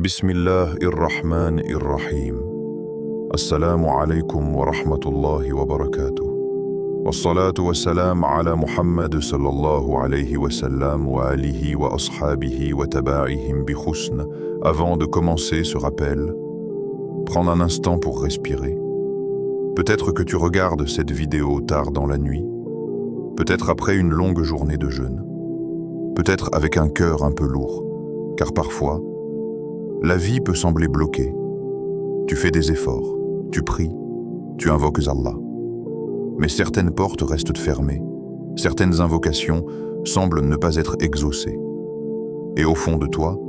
Bismillahir-Rahmanir-Rahim. Assalamu alaikum wa rahmatullahi wa barakatuh. Wassalatu wassalam ala Muhammad sallallahu alayhi wa sallam wa alihi wa ashabihi wa taba'ihim bi khusn. Avant de commencer ce rappel, prends un instant pour respirer. Peut-être que tu regardes cette vidéo tard dans la nuit, peut-être après une longue journée de jeûne, peut-être avec un cœur un peu lourd, car parfois, la vie peut sembler bloquée. Tu fais des efforts, tu pries, tu invoques Allah. Mais certaines portes restent fermées, certaines invocations semblent ne pas être exaucées. Et au fond de toi,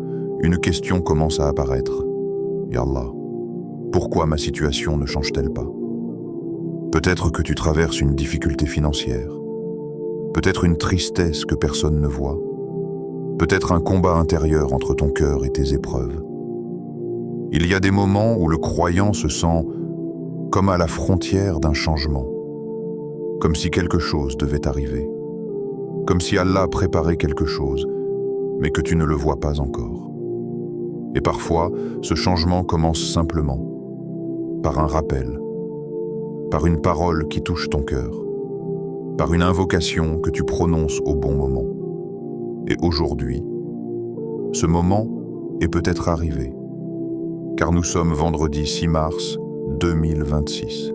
une question commence à apparaître. Ya Allah, pourquoi ma situation ne change-t-elle pas? Peut-être que tu traverses une difficulté financière, peut-être une tristesse que personne ne voit, peut-être un combat intérieur entre ton cœur et tes épreuves. Il y a des moments où le croyant se sent comme à la frontière d'un changement, comme si quelque chose devait arriver, comme si Allah préparait quelque chose, mais que tu ne le vois pas encore. Et parfois, ce changement commence simplement, par un rappel, par une parole qui touche ton cœur, par une invocation que tu prononces au bon moment. Et aujourd'hui, ce moment est peut-être arrivé, car nous sommes vendredi 6 mars 2026,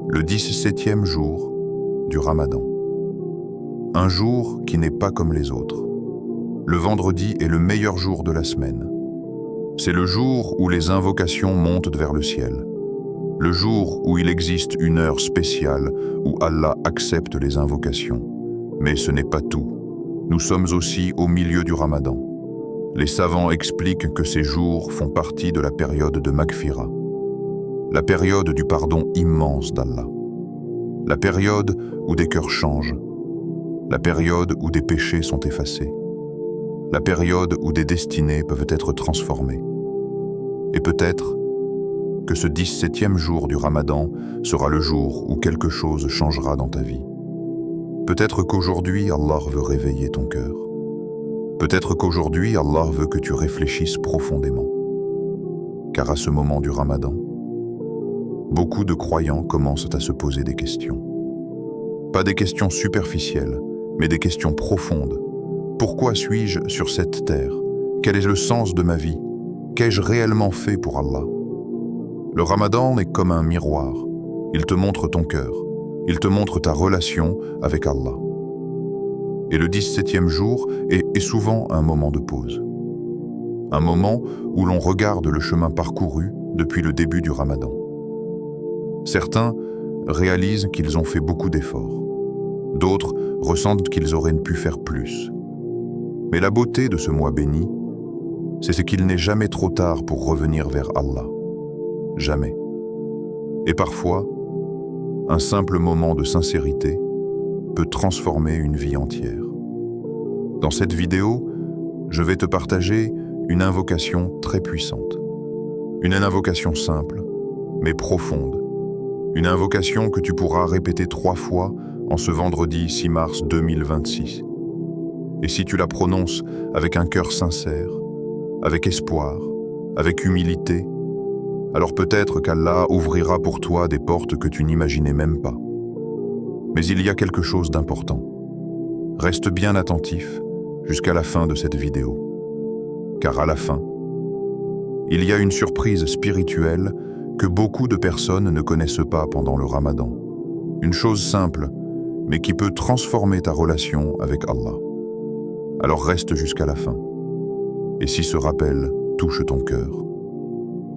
le 17e jour du Ramadan. Un jour qui n'est pas comme les autres. Le vendredi est le meilleur jour de la semaine. C'est le jour où les invocations montent vers le ciel. Le jour où il existe une heure spéciale où Allah accepte les invocations. Mais ce n'est pas tout. Nous sommes aussi au milieu du Ramadan. Les savants expliquent que ces jours font partie de la période de Maghfira, la période du pardon immense d'Allah, la période où des cœurs changent, la période où des péchés sont effacés, la période où des destinées peuvent être transformées. Et peut-être que ce 17e jour du Ramadan sera le jour où quelque chose changera dans ta vie. Peut-être qu'aujourd'hui Allah veut réveiller ton cœur. Peut-être qu'aujourd'hui, Allah veut que tu réfléchisses profondément. Car à ce moment du Ramadan, beaucoup de croyants commencent à se poser des questions. Pas des questions superficielles, mais des questions profondes. Pourquoi suis-je sur cette terre? Quel est le sens de ma vie? Qu'ai-je réellement fait pour Allah? Le Ramadan est comme un miroir. Il te montre ton cœur. Il te montre ta relation avec Allah. Et le 17e jour est souvent un moment de pause. Un moment où l'on regarde le chemin parcouru depuis le début du Ramadan. Certains réalisent qu'ils ont fait beaucoup d'efforts. D'autres ressentent qu'ils auraient pu faire plus. Mais la beauté de ce mois béni, c'est ce qu'il n'est jamais trop tard pour revenir vers Allah. Jamais. Et parfois, un simple moment de sincérité peut transformer une vie entière. Dans cette vidéo, je vais te partager une invocation très puissante. Une invocation simple, mais profonde. Une invocation que tu pourras répéter 3 fois en ce vendredi 6 mars 2026. Et si tu la prononces avec un cœur sincère, avec espoir, avec humilité, alors peut-être qu'Allah ouvrira pour toi des portes que tu n'imaginais même pas. Mais il y a quelque chose d'important. Reste bien attentif jusqu'à la fin de cette vidéo. Car à la fin, il y a une surprise spirituelle que beaucoup de personnes ne connaissent pas pendant le Ramadan. Une chose simple, mais qui peut transformer ta relation avec Allah. Alors reste jusqu'à la fin. Et si ce rappel touche ton cœur,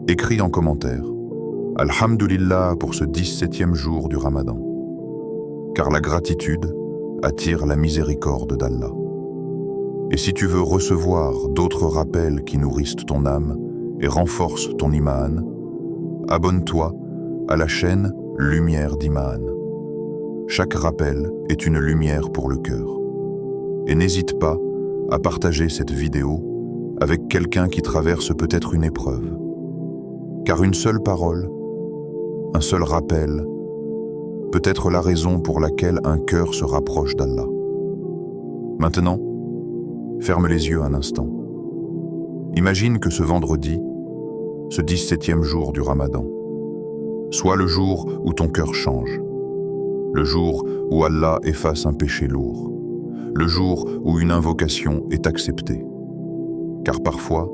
écris en commentaire « Alhamdulillah pour ce 17e jour du Ramadan ». Car la gratitude attire la miséricorde d'Allah. Et si tu veux recevoir d'autres rappels qui nourrissent ton âme et renforcent ton iman, abonne-toi à la chaîne Lumière d'Iman. Chaque rappel est une lumière pour le cœur. Et n'hésite pas à partager cette vidéo avec quelqu'un qui traverse peut-être une épreuve. Car une seule parole, un seul rappel, peut être la raison pour laquelle un cœur se rapproche d'Allah. Maintenant, ferme les yeux un instant. Imagine que ce vendredi, ce 17e jour du Ramadan, soit le jour où ton cœur change, le jour où Allah efface un péché lourd, le jour où une invocation est acceptée. Car parfois,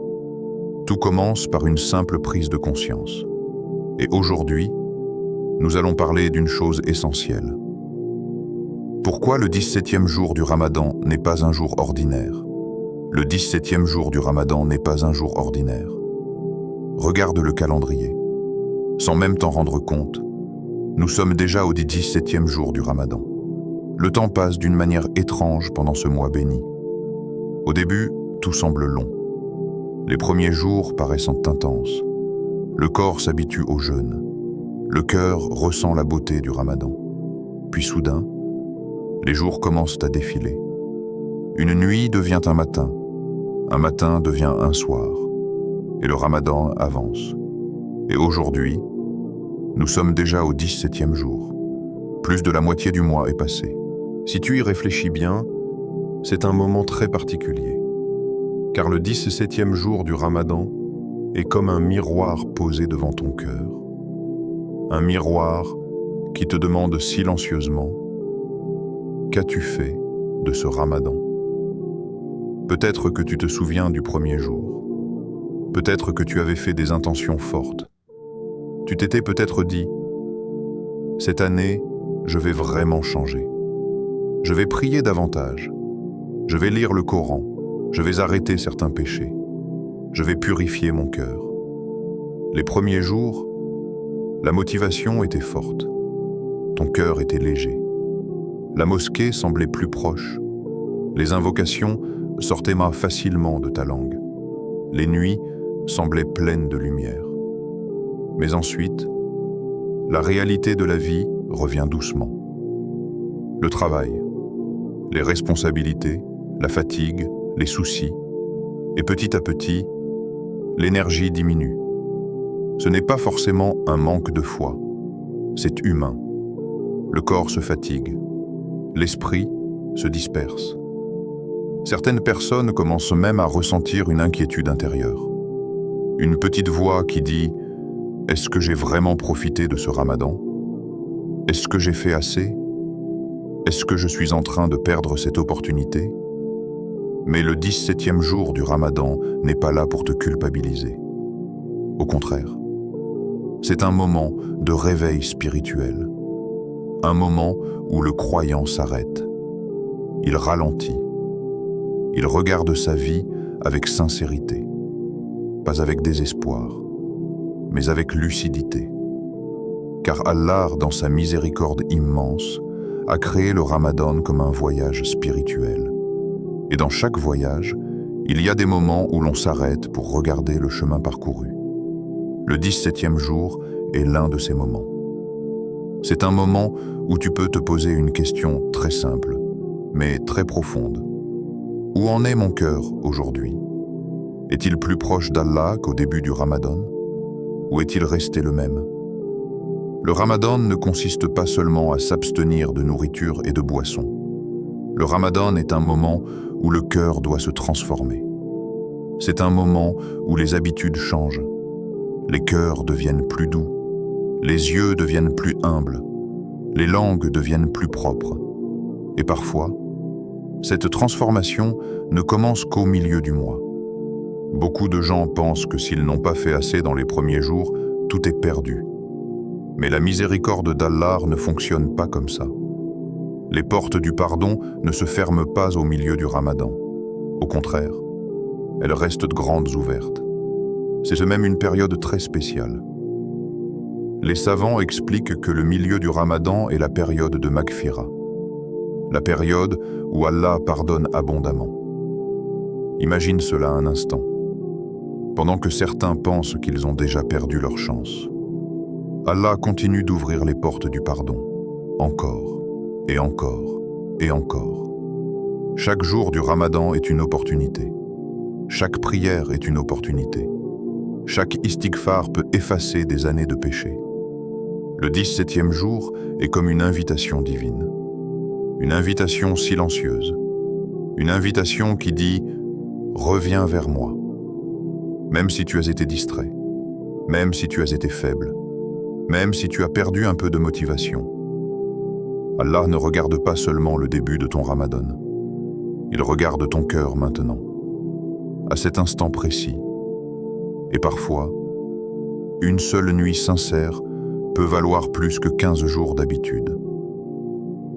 tout commence par une simple prise de conscience. Et aujourd'hui, nous allons parler d'une chose essentielle. Pourquoi le 17e jour du Ramadan n'est pas un jour ordinaire? Le 17e jour du Ramadan n'est pas un jour ordinaire. Regarde le calendrier. Sans même t'en rendre compte, nous sommes déjà au 17e jour du Ramadan. Le temps passe d'une manière étrange pendant ce mois béni. Au début, tout semble long. Les premiers jours paraissent intenses. Le corps s'habitue au jeûne. Le cœur ressent la beauté du Ramadan. Puis soudain, les jours commencent à défiler. Une nuit devient un matin devient un soir, et le Ramadan avance. Et aujourd'hui, nous sommes déjà au 17e jour. Plus de la moitié du mois est passé. Si tu y réfléchis bien, c'est un moment très particulier. Car le 17e jour du Ramadan est comme un miroir posé devant ton cœur. Un miroir qui te demande silencieusement: qu'as-tu fait de ce Ramadan? Peut-être que tu te souviens du premier jour. Peut-être que tu avais fait des intentions fortes. Tu t'étais peut-être dit: cette année, je vais vraiment changer. Je vais prier davantage. Je vais lire le Coran. Je vais arrêter certains péchés. Je vais purifier mon cœur. Les premiers jours, la motivation était forte. Ton cœur était léger. La mosquée semblait plus proche. Les invocations sortaient facilement de ta langue. Les nuits semblaient pleines de lumière. Mais ensuite, la réalité de la vie revient doucement. Le travail, les responsabilités, la fatigue, les soucis, et petit à petit, l'énergie diminue. Ce n'est pas forcément un manque de foi, c'est humain. Le corps se fatigue, l'esprit se disperse. Certaines personnes commencent même à ressentir une inquiétude intérieure. Une petite voix qui dit: est-ce que j'ai vraiment profité de ce Ramadan? Est-ce que j'ai fait assez? Est-ce que je suis en train de perdre cette opportunité? Mais le 17e jour du Ramadan n'est pas là pour te culpabiliser. Au contraire, c'est un moment de réveil spirituel. Un moment où le croyant s'arrête. Il ralentit. Il regarde sa vie avec sincérité. Pas avec désespoir, mais avec lucidité. Car Allah, dans sa miséricorde immense, a créé le Ramadan comme un voyage spirituel. Et dans chaque voyage, il y a des moments où l'on s'arrête pour regarder le chemin parcouru. Le 17e jour est l'un de ces moments. C'est un moment où tu peux te poser une question très simple, mais très profonde. Où en est mon cœur aujourd'hui? Est-il plus proche d'Allah qu'au début du Ramadan? Ou est-il resté le même? Le Ramadan ne consiste pas seulement à s'abstenir de nourriture et de boissons. Le Ramadan est un moment où le cœur doit se transformer. C'est un moment où les habitudes changent. Les cœurs deviennent plus doux. Les yeux deviennent plus humbles. Les langues deviennent plus propres. Et parfois, cette transformation ne commence qu'au milieu du mois. Beaucoup de gens pensent que s'ils n'ont pas fait assez dans les premiers jours, tout est perdu. Mais la miséricorde d'Allah ne fonctionne pas comme ça. Les portes du pardon ne se ferment pas au milieu du Ramadan. Au contraire, elles restent grandes ouvertes. C'est même une période très spéciale. Les savants expliquent que le milieu du Ramadan est la période de Maghfira, la période où Allah pardonne abondamment. Imagine cela un instant. Pendant que certains pensent qu'ils ont déjà perdu leur chance, Allah continue d'ouvrir les portes du pardon, encore, et encore, et encore. Chaque jour du Ramadan est une opportunité. Chaque prière est une opportunité. Chaque istighfar peut effacer des années de péché. Le 17e jour est comme une invitation divine. Une invitation silencieuse. Une invitation qui dit « Reviens vers moi ». Même si tu as été distrait, même si tu as été faible, même si tu as perdu un peu de motivation, Allah ne regarde pas seulement le début de ton Ramadan. Il regarde ton cœur maintenant, à cet instant précis. Et parfois, une seule nuit sincère peut valoir plus que 15 jours d'habitude.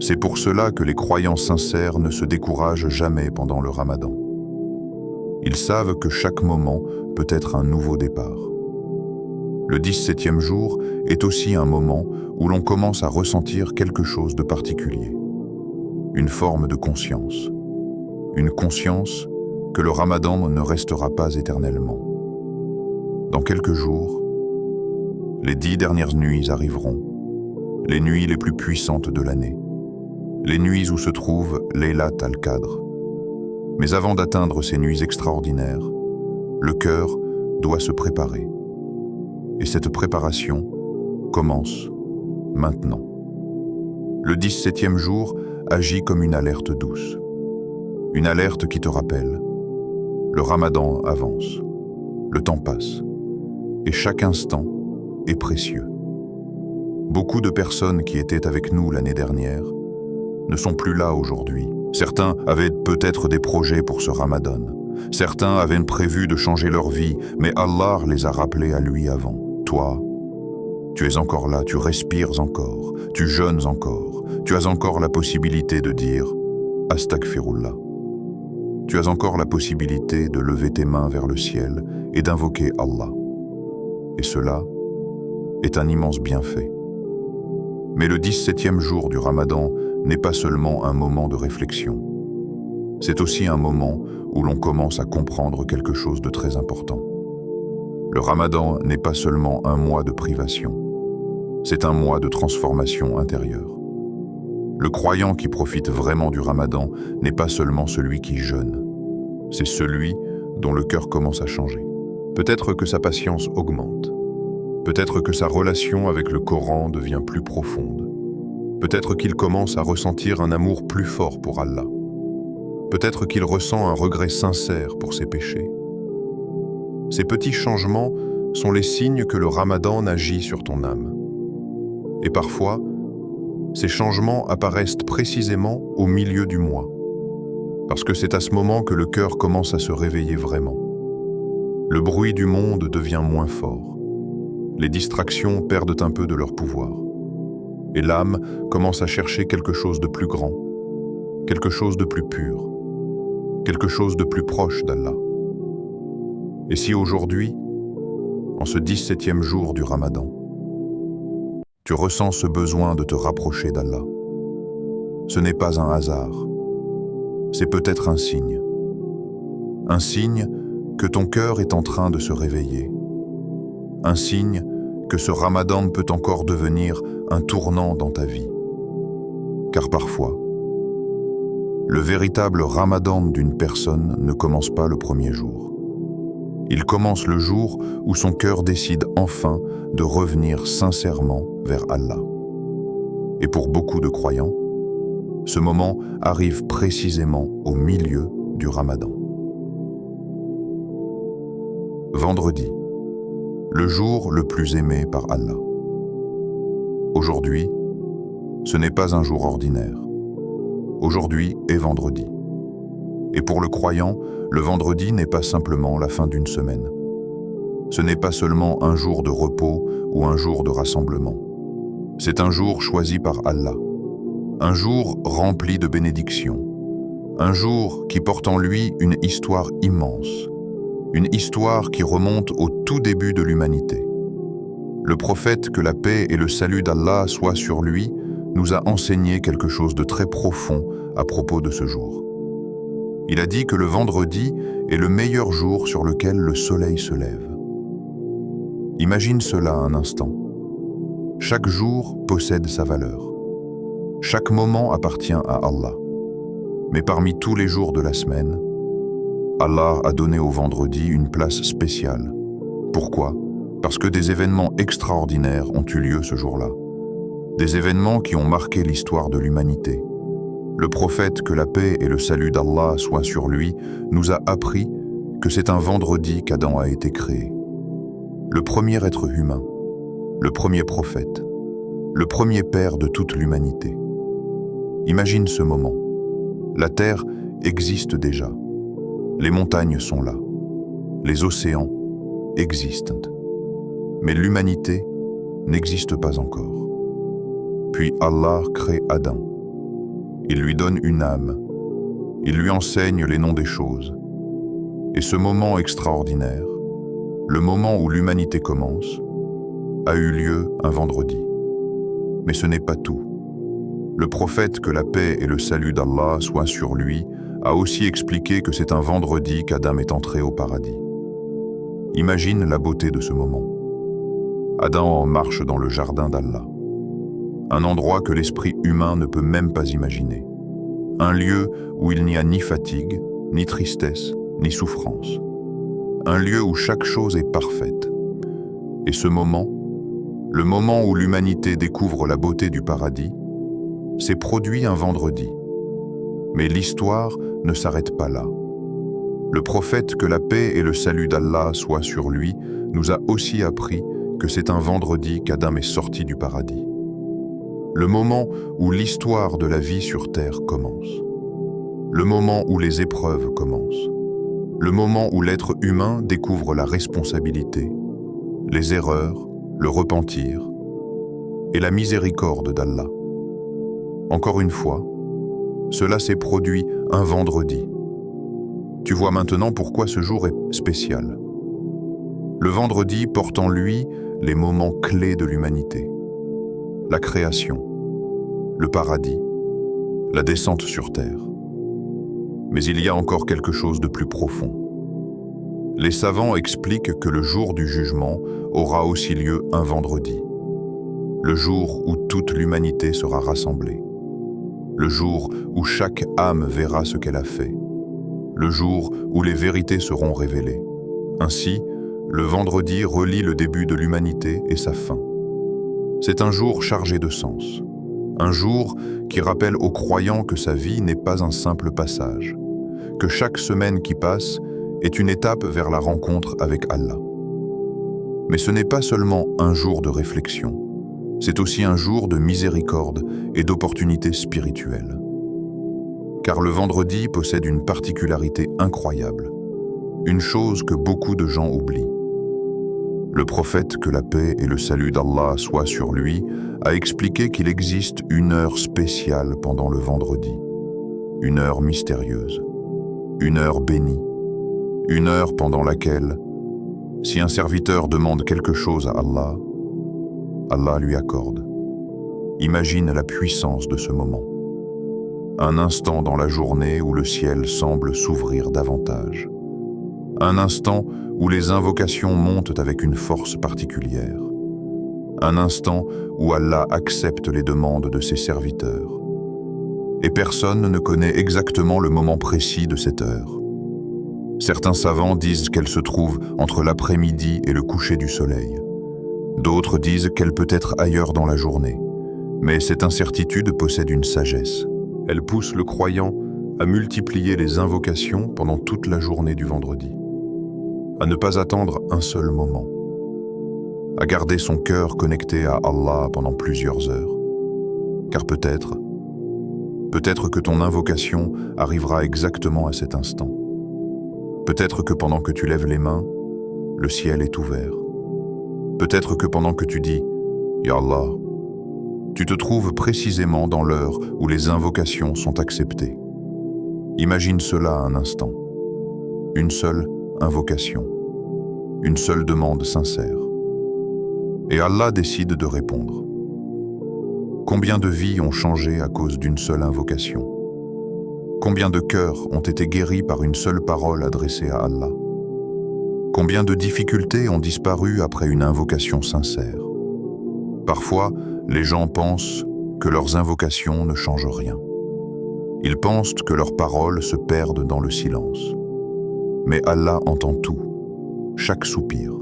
C'est pour cela que les croyants sincères ne se découragent jamais pendant le Ramadan. Ils savent que chaque moment peut être un nouveau départ. Le 17e jour est aussi un moment où l'on commence à ressentir quelque chose de particulier. Une forme de conscience. Une conscience que le Ramadan ne restera pas éternellement. Dans quelques jours, les 10 dernières nuits arriveront, les nuits les plus puissantes de l'année, les nuits où se trouve Laylat al-Qadr. Mais avant d'atteindre ces nuits extraordinaires, le cœur doit se préparer. Et cette préparation commence maintenant. Le 17e jour agit comme une alerte douce. Une alerte qui te rappelle. Le Ramadan avance. Le temps passe. Et chaque instant est précieux. Beaucoup de personnes qui étaient avec nous l'année dernière ne sont plus là aujourd'hui. Certains avaient peut-être des projets pour ce Ramadan. Certains avaient prévu de changer leur vie, mais Allah les a rappelés à lui avant. Toi, tu es encore là, tu respires encore, tu jeûnes encore, tu as encore la possibilité de dire « Astaghfirullah ». Tu as encore la possibilité de lever tes mains vers le ciel et d'invoquer Allah. Et cela est un immense bienfait. Mais le 17e jour du Ramadan n'est pas seulement un moment de réflexion. C'est aussi un moment où l'on commence à comprendre quelque chose de très important. Le Ramadan n'est pas seulement un mois de privation. C'est un mois de transformation intérieure. Le croyant qui profite vraiment du Ramadan n'est pas seulement celui qui jeûne. C'est celui dont le cœur commence à changer. Peut-être que sa patience augmente. Peut-être que sa relation avec le Coran devient plus profonde. Peut-être qu'il commence à ressentir un amour plus fort pour Allah. Peut-être qu'il ressent un regret sincère pour ses péchés. Ces petits changements sont les signes que le Ramadan agit sur ton âme. Et parfois, ces changements apparaissent précisément au milieu du mois, parce que c'est à ce moment que le cœur commence à se réveiller vraiment. Le bruit du monde devient moins fort. Les distractions perdent un peu de leur pouvoir. Et l'âme commence à chercher quelque chose de plus grand, quelque chose de plus pur, quelque chose de plus proche d'Allah. Et si aujourd'hui, en ce 17e jour du Ramadan, tu ressens ce besoin de te rapprocher d'Allah, ce n'est pas un hasard, c'est peut-être un signe que ton cœur est en train de se réveiller, un signe que ce Ramadan peut encore devenir un tournant dans ta vie. Car parfois, le véritable Ramadan d'une personne ne commence pas le premier jour. Il commence le jour où son cœur décide enfin de revenir sincèrement vers Allah. Et pour beaucoup de croyants, ce moment arrive précisément au milieu du Ramadan. Vendredi, le jour le plus aimé par Allah. Aujourd'hui, ce n'est pas un jour ordinaire. Aujourd'hui est vendredi. Et pour le croyant, le vendredi n'est pas simplement la fin d'une semaine. Ce n'est pas seulement un jour de repos ou un jour de rassemblement. C'est un jour choisi par Allah. Un jour rempli de bénédictions. Un jour qui porte en lui une histoire immense. Une histoire qui remonte au tout début de l'humanité. Le prophète, que la paix et le salut d'Allah soient sur lui, nous a enseigné quelque chose de très profond à propos de ce jour. Il a dit que le vendredi est le meilleur jour sur lequel le soleil se lève. Imagine cela un instant. Chaque jour possède sa valeur. Chaque moment appartient à Allah. Mais parmi tous les jours de la semaine, Allah a donné au vendredi une place spéciale. Pourquoi? Parce que des événements extraordinaires ont eu lieu ce jour-là. Des événements qui ont marqué l'histoire de l'humanité. Le prophète, que la paix et le salut d'Allah soient sur lui, nous a appris que c'est un vendredi qu'Adam a été créé. Le premier être humain, le premier prophète, le premier père de toute l'humanité. Imagine ce moment. La Terre existe déjà. Les montagnes sont là. Les océans existent. Mais l'humanité n'existe pas encore. Puis Allah crée Adam. Il lui donne une âme. Il lui enseigne les noms des choses. Et ce moment extraordinaire, le moment où l'humanité commence, a eu lieu un vendredi. Mais ce n'est pas tout. Le prophète, que la paix et le salut d'Allah soient sur lui, a aussi expliqué que c'est un vendredi qu'Adam est entré au paradis. Imagine la beauté de ce moment. Adam marche dans le jardin d'Allah. Un endroit que l'esprit humain ne peut même pas imaginer. Un lieu où il n'y a ni fatigue, ni tristesse, ni souffrance. Un lieu où chaque chose est parfaite. Et ce moment, le moment où l'humanité découvre la beauté du paradis, s'est produit un vendredi. Mais l'histoire ne s'arrête pas là. Le prophète, que la paix et le salut d'Allah soient sur lui, nous a aussi appris que c'est un vendredi qu'Adam est sorti du paradis. Le moment où l'histoire de la vie sur terre commence. Le moment où les épreuves commencent. Le moment où l'être humain découvre la responsabilité, les erreurs, le repentir et la miséricorde d'Allah. Encore une fois, cela s'est produit un vendredi. Tu vois maintenant pourquoi ce jour est spécial. Le vendredi porte en lui les moments clés de l'humanité. La création, le paradis, la descente sur terre. Mais il y a encore quelque chose de plus profond. Les savants expliquent que le jour du jugement aura aussi lieu un vendredi. Le jour où toute l'humanité sera rassemblée. Le jour où chaque âme verra ce qu'elle a fait. Le jour où les vérités seront révélées. Ainsi, le vendredi relie le début de l'humanité et sa fin. C'est un jour chargé de sens. Un jour qui rappelle aux croyants que sa vie n'est pas un simple passage, que chaque semaine qui passe est une étape vers la rencontre avec Allah. Mais ce n'est pas seulement un jour de réflexion, c'est aussi un jour de miséricorde et d'opportunités spirituelles. Car le vendredi possède une particularité incroyable, une chose que beaucoup de gens oublient. Le prophète, que la paix et le salut d'Allah soient sur lui, a expliqué qu'il existe une heure spéciale pendant le vendredi, une heure mystérieuse, une heure bénie, une heure pendant laquelle, si un serviteur demande quelque chose à Allah, Allah lui accorde. Imagine la puissance de ce moment. Un instant dans la journée où le ciel semble s'ouvrir davantage. Un instant où les invocations montent avec une force particulière. Un instant où Allah accepte les demandes de ses serviteurs. Et personne ne connaît exactement le moment précis de cette heure. Certains savants disent qu'elle se trouve entre l'après-midi et le coucher du soleil. D'autres disent qu'elle peut être ailleurs dans la journée. Mais cette incertitude possède une sagesse. Elle pousse le croyant à multiplier les invocations pendant toute la journée du vendredi. À ne pas attendre un seul moment, à garder son cœur connecté à Allah pendant plusieurs heures. Car peut-être que ton invocation arrivera exactement à cet instant. Peut-être que pendant que tu lèves les mains, le ciel est ouvert. Peut-être que pendant que tu dis « Ya Allah », tu te trouves précisément dans l'heure où les invocations sont acceptées. Imagine cela un instant. Une seule invocation, une seule demande sincère. Et Allah décide de répondre. Combien de vies ont changé à cause d'une seule invocation? Combien de cœurs ont été guéris par une seule parole adressée à Allah? Combien de difficultés ont disparu après une invocation sincère? Parfois, les gens pensent que leurs invocations ne changent rien. Ils pensent que leurs paroles se perdent dans le silence. Mais Allah entend tout, chaque soupir,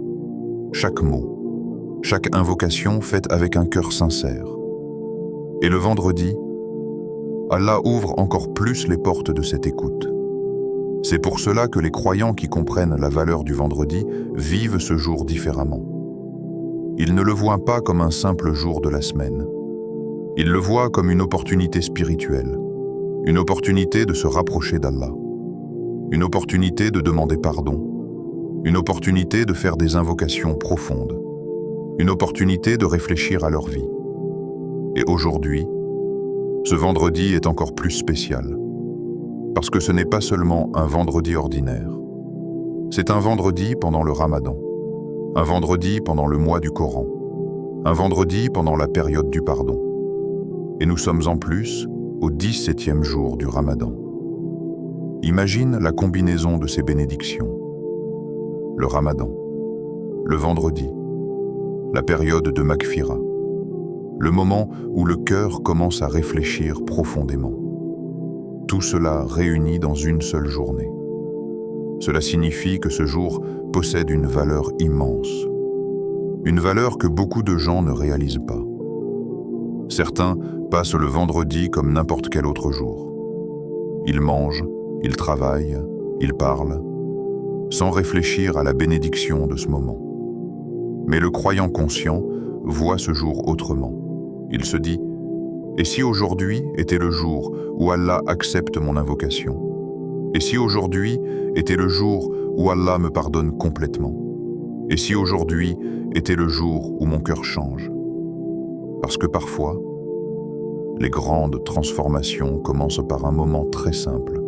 chaque mot, chaque invocation faite avec un cœur sincère. Et le vendredi, Allah ouvre encore plus les portes de cette écoute. C'est pour cela que les croyants qui comprennent la valeur du vendredi vivent ce jour différemment. Ils ne le voient pas comme un simple jour de la semaine. Ils le voient comme une opportunité spirituelle, une opportunité de se rapprocher d'Allah, une opportunité de demander pardon, une opportunité de faire des invocations profondes, une opportunité de réfléchir à leur vie. Et aujourd'hui, ce vendredi est encore plus spécial, parce que ce n'est pas seulement un vendredi ordinaire. C'est un vendredi pendant le Ramadan, un vendredi pendant le mois du Coran, un vendredi pendant la période du pardon. Et nous sommes en plus au 17e jour du Ramadan. Imagine la combinaison de ces bénédictions. Le Ramadan, le vendredi, la période de Maghfira, le moment où le cœur commence à réfléchir profondément. Tout cela réuni dans une seule journée. Cela signifie que ce jour possède une valeur immense. Une valeur que beaucoup de gens ne réalisent pas. Certains passent le vendredi comme n'importe quel autre jour. Ils mangent, ils travaillent, ils parlent, sans réfléchir à la bénédiction de ce moment. Mais le croyant conscient voit ce jour autrement. Il se dit « Et si aujourd'hui était le jour où Allah accepte mon invocation? Et si aujourd'hui était le jour où Allah me pardonne complètement? Et si aujourd'hui était le jour où mon cœur change ?» Parce que parfois, les grandes transformations commencent par un moment très simple.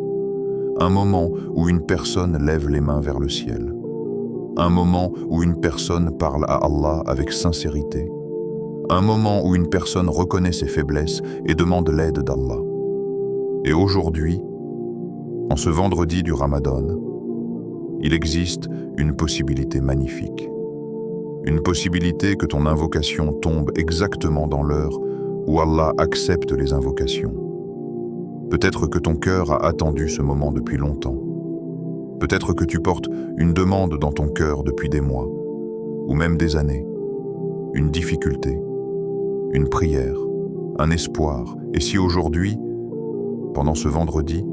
Un moment où une personne lève les mains vers le ciel. Un moment où une personne parle à Allah avec sincérité. Un moment où une personne reconnaît ses faiblesses et demande l'aide d'Allah. Et aujourd'hui, en ce vendredi du Ramadan, il existe une possibilité magnifique. Une possibilité que ton invocation tombe exactement dans l'heure où Allah accepte les invocations. Peut-être que ton cœur a attendu ce moment depuis longtemps. Peut-être que tu portes une demande dans ton cœur depuis des mois, ou même des années, une difficulté, une prière, un espoir. Et si aujourd'hui, pendant ce vendredi,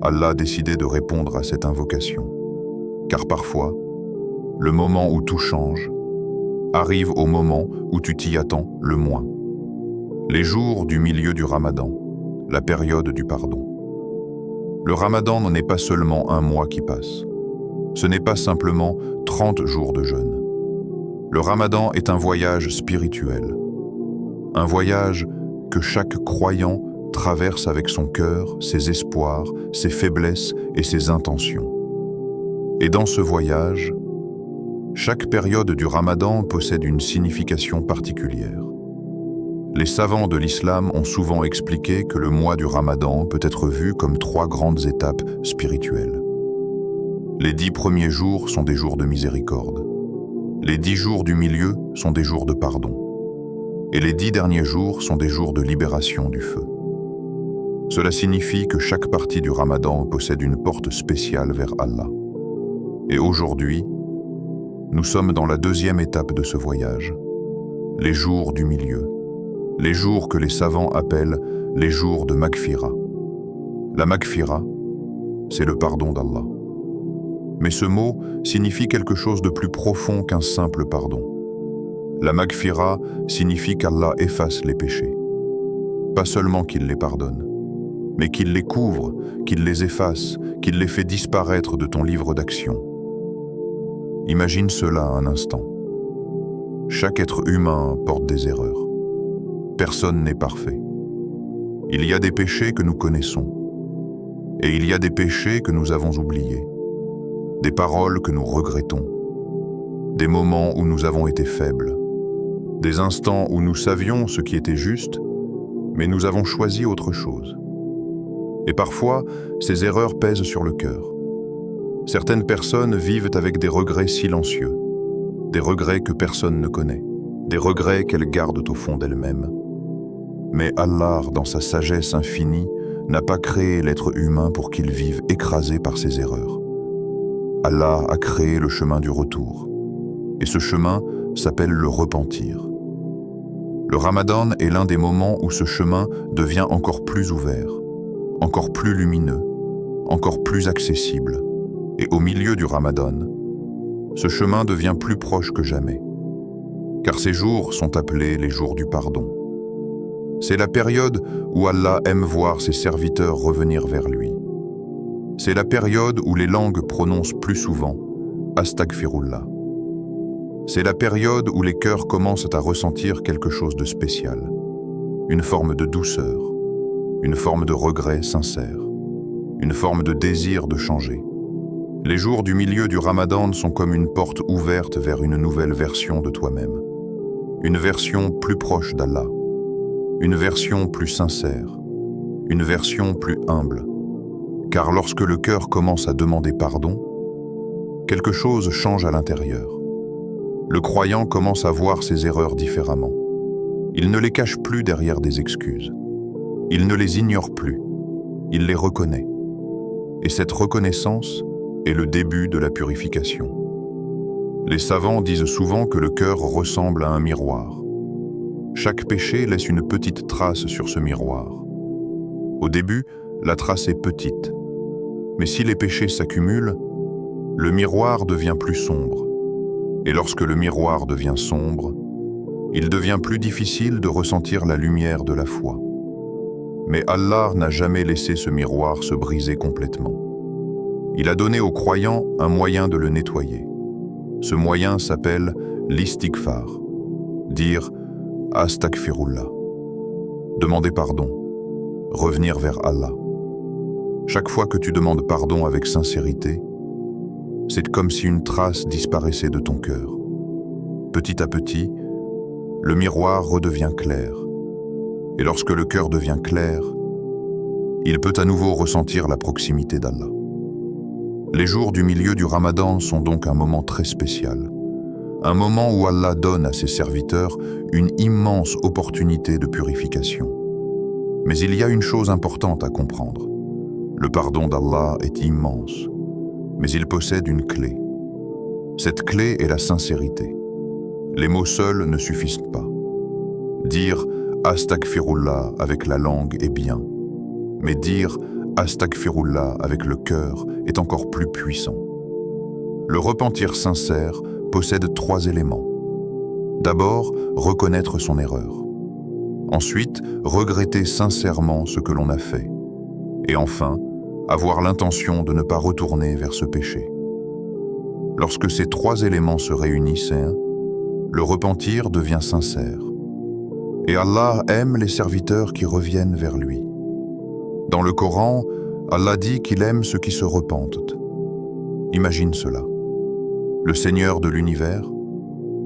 Allah a décidé de répondre à cette invocation? Car parfois, le moment où tout change arrive au moment où tu t'y attends le moins. Les jours du milieu du Ramadan, la période du pardon. Le Ramadan n'est pas seulement un mois qui passe. Ce n'est pas simplement 30 jours de jeûne. Le Ramadan est un voyage spirituel. Un voyage que chaque croyant traverse avec son cœur, ses espoirs, ses faiblesses et ses intentions. Et dans ce voyage, chaque période du Ramadan possède une signification particulière. Les savants de l'islam ont souvent expliqué que le mois du Ramadan peut être vu comme 3 grandes étapes spirituelles. Les 10 premiers jours sont des jours de miséricorde. Les 10 jours du milieu sont des jours de pardon. Et les 10 derniers jours sont des jours de libération du feu. Cela signifie que chaque partie du Ramadan possède une porte spéciale vers Allah. Et aujourd'hui, nous sommes dans la 2e étape de ce voyage, les jours du milieu, les jours que les savants appellent les jours de Maghfira. La Maghfira, c'est le pardon d'Allah. Mais ce mot signifie quelque chose de plus profond qu'un simple pardon. La Maghfira signifie qu'Allah efface les péchés. Pas seulement qu'il les pardonne, mais qu'il les couvre, qu'il les efface, qu'il les fait disparaître de ton livre d'action. Imagine cela un instant. Chaque être humain porte des erreurs. Personne n'est parfait. Il y a des péchés que nous connaissons. Et il y a des péchés que nous avons oubliés. Des paroles que nous regrettons. Des moments où nous avons été faibles. Des instants où nous savions ce qui était juste, mais nous avons choisi autre chose. Et parfois, ces erreurs pèsent sur le cœur. Certaines personnes vivent avec des regrets silencieux, des regrets que personne ne connaît, des regrets qu'elles gardent au fond d'elles-mêmes. Mais Allah, dans sa sagesse infinie, n'a pas créé l'être humain pour qu'il vive écrasé par ses erreurs. Allah a créé le chemin du retour. Et ce chemin s'appelle le repentir. Le Ramadan est l'un des moments où ce chemin devient encore plus ouvert, encore plus lumineux, encore plus accessible, et au milieu du Ramadan, ce chemin devient plus proche que jamais, car ces jours sont appelés les jours du pardon. C'est la période où Allah aime voir ses serviteurs revenir vers lui. C'est la période où les langues prononcent plus souvent « Astaghfirullah ». C'est la période où les cœurs commencent à ressentir quelque chose de spécial, une forme de douceur, une forme de regret sincère, une forme de désir de changer. Les jours du milieu du Ramadan sont comme une porte ouverte vers une nouvelle version de toi-même, une version plus proche d'Allah, une version plus sincère, une version plus humble. Car lorsque le cœur commence à demander pardon, quelque chose change à l'intérieur. Le croyant commence à voir ses erreurs différemment. Il ne les cache plus derrière des excuses. Il ne les ignore plus. Il les reconnaît. Et cette reconnaissance est le début de la purification. Les savants disent souvent que le cœur ressemble à un miroir. Chaque péché laisse une petite trace sur ce miroir. Au début, la trace est petite. Mais si les péchés s'accumulent, le miroir devient plus sombre. Et lorsque le miroir devient sombre, il devient plus difficile de ressentir la lumière de la foi. Mais Allah n'a jamais laissé ce miroir se briser complètement. Il a donné aux croyants un moyen de le nettoyer. Ce moyen s'appelle l'istighfar, dire « Astaghfirullah », demander pardon, revenir vers Allah. Chaque fois que tu demandes pardon avec sincérité, c'est comme si une trace disparaissait de ton cœur. Petit à petit, le miroir redevient clair. Et lorsque le cœur devient clair, il peut à nouveau ressentir la proximité d'Allah. Les jours du milieu du Ramadan sont donc un moment très spécial. Un moment où Allah donne à ses serviteurs une immense opportunité de purification. Mais il y a une chose importante à comprendre. Le pardon d'Allah est immense, mais il possède une clé. Cette clé est la sincérité. Les mots seuls ne suffisent pas. Dire « Astaghfirullah » avec la langue est bien, mais dire « Astaghfirullah » avec le cœur est encore plus puissant. Le repentir sincère possède 3 éléments. D'abord, reconnaître son erreur. Ensuite, regretter sincèrement ce que l'on a fait. Et enfin, avoir l'intention de ne pas retourner vers ce péché. Lorsque ces 3 éléments se réunissent, le repentir devient sincère. Et Allah aime les serviteurs qui reviennent vers lui. Dans le Coran, Allah dit qu'il aime ceux qui se repentent. Imagine cela. Le Seigneur de l'univers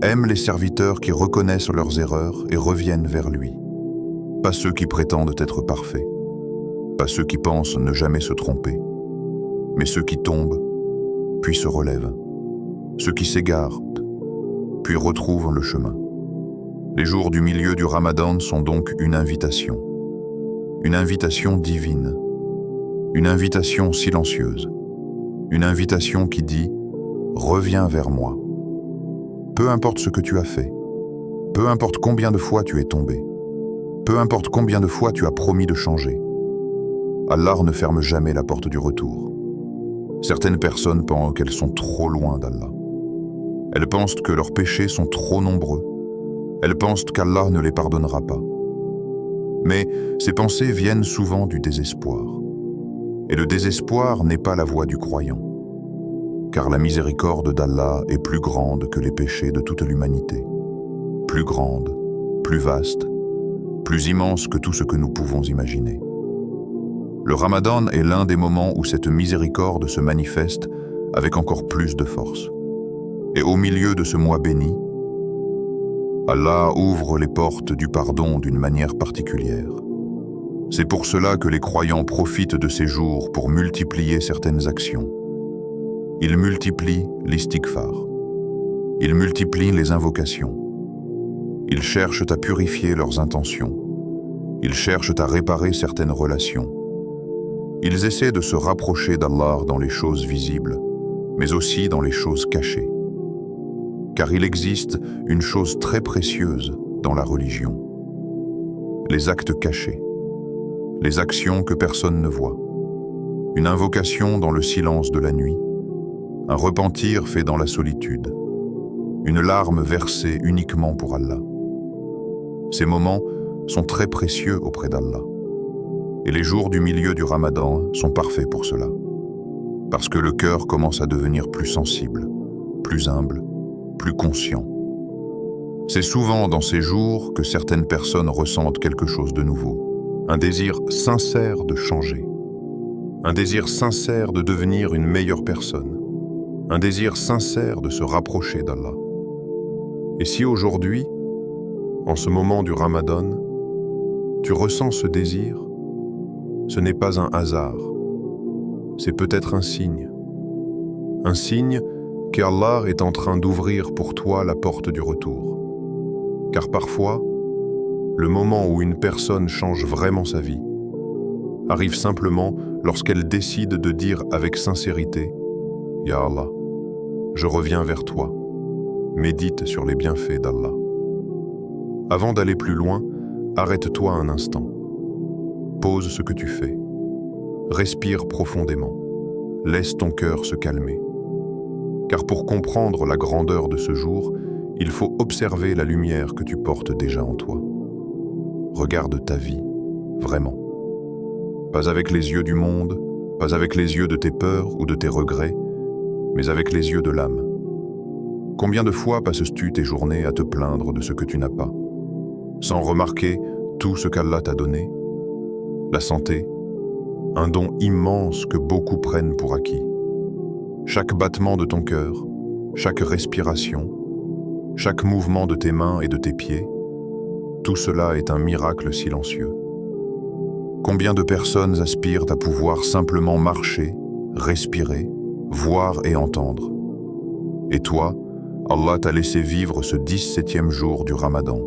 aime les serviteurs qui reconnaissent leurs erreurs et reviennent vers lui. Pas ceux qui prétendent être parfaits. Pas ceux qui pensent ne jamais se tromper, mais ceux qui tombent, puis se relèvent, ceux qui s'égarent, puis retrouvent le chemin. Les jours du milieu du Ramadan sont donc une invitation divine, une invitation silencieuse, une invitation qui dit « Reviens vers moi ». Peu importe ce que tu as fait, peu importe combien de fois tu es tombé, peu importe combien de fois tu as promis de changer, Allah ne ferme jamais la porte du retour. Certaines personnes pensent qu'elles sont trop loin d'Allah. Elles pensent que leurs péchés sont trop nombreux. Elles pensent qu'Allah ne les pardonnera pas. Mais ces pensées viennent souvent du désespoir. Et le désespoir n'est pas la voie du croyant. Car la miséricorde d'Allah est plus grande que les péchés de toute l'humanité. Plus grande, plus vaste, plus immense que tout ce que nous pouvons imaginer. Le Ramadan est l'un des moments où cette miséricorde se manifeste avec encore plus de force. Et au milieu de ce mois béni, Allah ouvre les portes du pardon d'une manière particulière. C'est pour cela que les croyants profitent de ces jours pour multiplier certaines actions. Ils multiplient l'istighfar. Ils multiplient les invocations. Ils cherchent à purifier leurs intentions. Ils cherchent à réparer certaines relations. Ils essaient de se rapprocher d'Allah dans les choses visibles, mais aussi dans les choses cachées. Car il existe une chose très précieuse dans la religion. Les actes cachés. Les actions que personne ne voit. une invocation dans le silence de la nuit, un repentir fait dans la solitude, une larme versée uniquement pour Allah. Ces moments sont très précieux auprès d'Allah. Et les jours du milieu du Ramadan sont parfaits pour cela. Parce que le cœur commence à devenir plus sensible, plus humble, plus conscient. C'est souvent dans ces jours que certaines personnes ressentent quelque chose de nouveau. Un désir sincère de changer. Un désir sincère de devenir une meilleure personne. Un désir sincère de se rapprocher d'Allah. Et si aujourd'hui, en ce moment du Ramadan, tu ressens ce désir, ce n'est pas un hasard, c'est peut-être un signe. Un signe qu'Allah est en train d'ouvrir pour toi la porte du retour. Car parfois, le moment où une personne change vraiment sa vie arrive simplement lorsqu'elle décide de dire avec sincérité « Ya Allah, je reviens vers toi ». Médite sur les bienfaits d'Allah. Avant d'aller plus loin, arrête-toi un instant. Pose ce que tu fais. Respire profondément. Laisse ton cœur se calmer. Car pour comprendre la grandeur de ce jour, il faut observer la lumière que tu portes déjà en toi. Regarde ta vie, vraiment. Pas avec les yeux du monde, pas avec les yeux de tes peurs ou de tes regrets, mais avec les yeux de l'âme. Combien de fois passes-tu tes journées à te plaindre de ce que tu n'as pas, sans remarquer tout ce qu'Allah t'a donné? La santé, un don immense que beaucoup prennent pour acquis. Chaque battement de ton cœur, chaque respiration, chaque mouvement de tes mains et de tes pieds, tout cela est un miracle silencieux. Combien de personnes aspirent à pouvoir simplement marcher, respirer, voir et entendre? Et toi, Allah t'a laissé vivre ce 17e jour du Ramadan,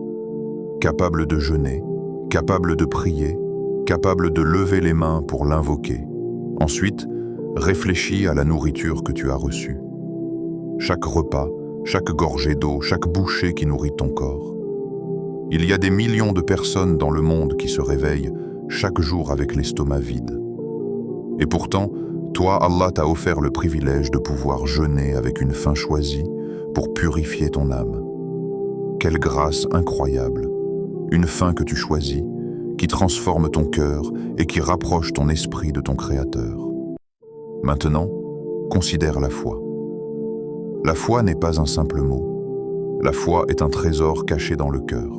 capable de jeûner, capable de prier, capable de lever les mains pour l'invoquer. Ensuite, réfléchis à la nourriture que tu as reçue. Chaque repas, chaque gorgée d'eau, chaque bouchée qui nourrit ton corps. Il y a des millions de personnes dans le monde qui se réveillent chaque jour avec l'estomac vide. Et pourtant, toi, Allah t'a offert le privilège de pouvoir jeûner avec une faim choisie pour purifier ton âme. Quelle grâce incroyable! Une faim que tu choisis, qui transforme ton cœur et qui rapproche ton esprit de ton Créateur. Maintenant, considère la foi. La foi n'est pas un simple mot. La foi est un trésor caché dans le cœur.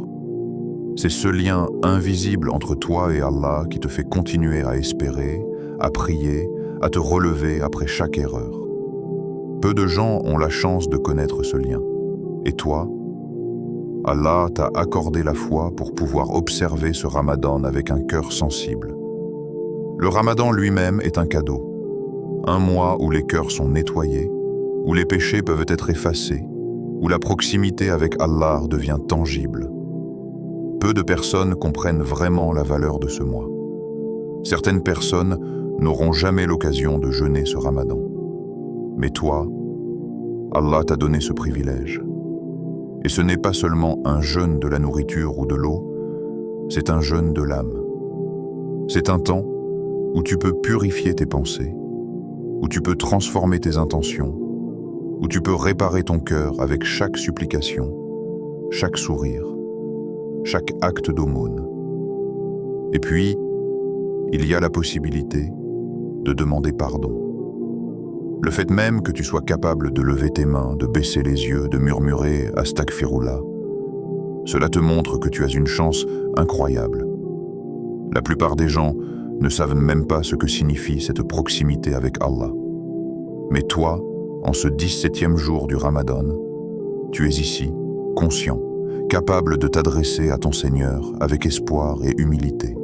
C'est ce lien invisible entre toi et Allah qui te fait continuer à espérer, à prier, à te relever après chaque erreur. Peu de gens ont la chance de connaître ce lien. Et toi, Allah t'a accordé la foi pour pouvoir observer ce Ramadan avec un cœur sensible. Le Ramadan lui-même est un cadeau. Un mois où les cœurs sont nettoyés, où les péchés peuvent être effacés, où la proximité avec Allah devient tangible. Peu de personnes comprennent vraiment la valeur de ce mois. Certaines personnes n'auront jamais l'occasion de jeûner ce Ramadan. Mais toi, Allah t'a donné ce privilège. Et ce n'est pas seulement un jeûne de la nourriture ou de l'eau, c'est un jeûne de l'âme. C'est un temps où tu peux purifier tes pensées, où tu peux transformer tes intentions, où tu peux réparer ton cœur avec chaque supplication, chaque sourire, chaque acte d'aumône. Et puis, il y a la possibilité de demander pardon. Le fait même que tu sois capable de lever tes mains, de baisser les yeux, de murmurer « Astaghfirullah », cela te montre que tu as une chance incroyable. La plupart des gens ne savent même pas ce que signifie cette proximité avec Allah. Mais toi, en ce 17e jour du Ramadan, tu es ici, conscient, capable de t'adresser à ton Seigneur avec espoir et humilité.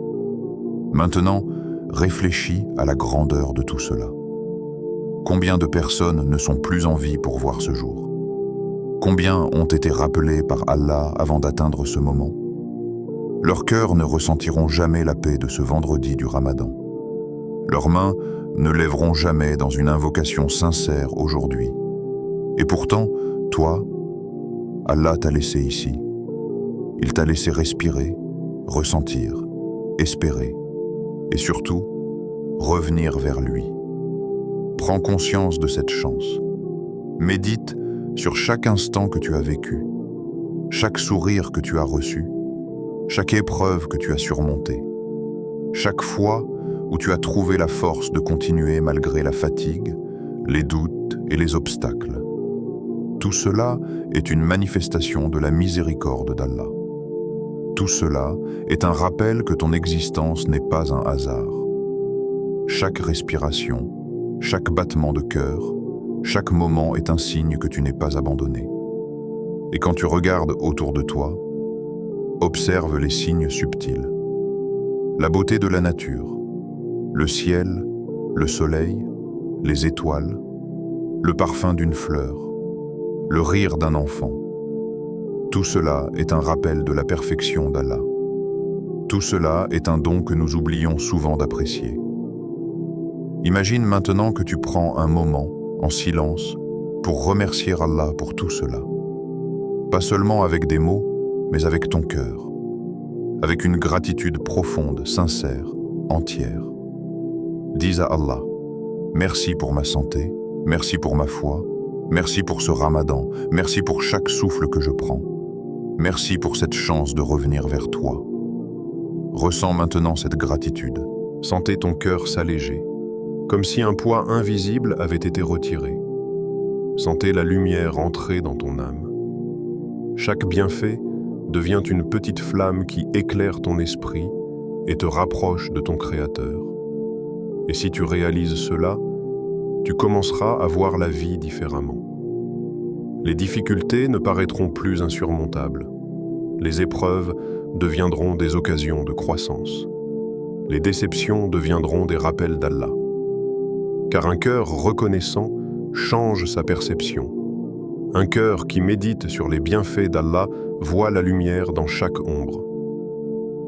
Maintenant, réfléchis à la grandeur de tout cela. Combien de personnes ne sont plus en vie pour voir ce jour? Combien ont été rappelés par Allah avant d'atteindre ce moment? Leurs cœurs ne ressentiront jamais la paix de ce vendredi du Ramadan. Leurs mains ne lèveront jamais dans une invocation sincère aujourd'hui. Et pourtant, toi, Allah t'a laissé ici. Il t'a laissé respirer, ressentir, espérer et surtout, revenir vers lui. Prends conscience de cette chance. Médite sur chaque instant que tu as vécu, chaque sourire que tu as reçu, chaque épreuve que tu as surmontée, chaque fois où tu as trouvé la force de continuer malgré la fatigue, les doutes et les obstacles. Tout cela est une manifestation de la miséricorde d'Allah. Tout cela est un rappel que ton existence n'est pas un hasard. Chaque respiration, chaque battement de cœur, chaque moment est un signe que tu n'es pas abandonné. Et quand tu regardes autour de toi, observe les signes subtils. La beauté de la nature, le ciel, le soleil, les étoiles, le parfum d'une fleur, le rire d'un enfant. Tout cela est un rappel de la perfection d'Allah. Tout cela est un don que nous oublions souvent d'apprécier. Imagine maintenant que tu prends un moment, en silence, pour remercier Allah pour tout cela. Pas seulement avec des mots, mais avec ton cœur. Avec une gratitude profonde, sincère, entière. Dis à Allah, merci pour ma santé, merci pour ma foi, merci pour ce ramadan, merci pour chaque souffle que je prends. Merci pour cette chance de revenir vers toi. Ressens maintenant cette gratitude. Sentez ton cœur s'alléger, comme si un poids invisible avait été retiré. Sentez la lumière entrer dans ton âme. Chaque bienfait devient une petite flamme qui éclaire ton esprit et te rapproche de ton Créateur. Et si tu réalises cela, tu commenceras à voir la vie différemment. Les difficultés ne paraîtront plus insurmontables. Les épreuves deviendront des occasions de croissance. Les déceptions deviendront des rappels d'Allah. Car un cœur reconnaissant change sa perception. Un cœur qui médite sur les bienfaits d'Allah voit la lumière dans chaque ombre.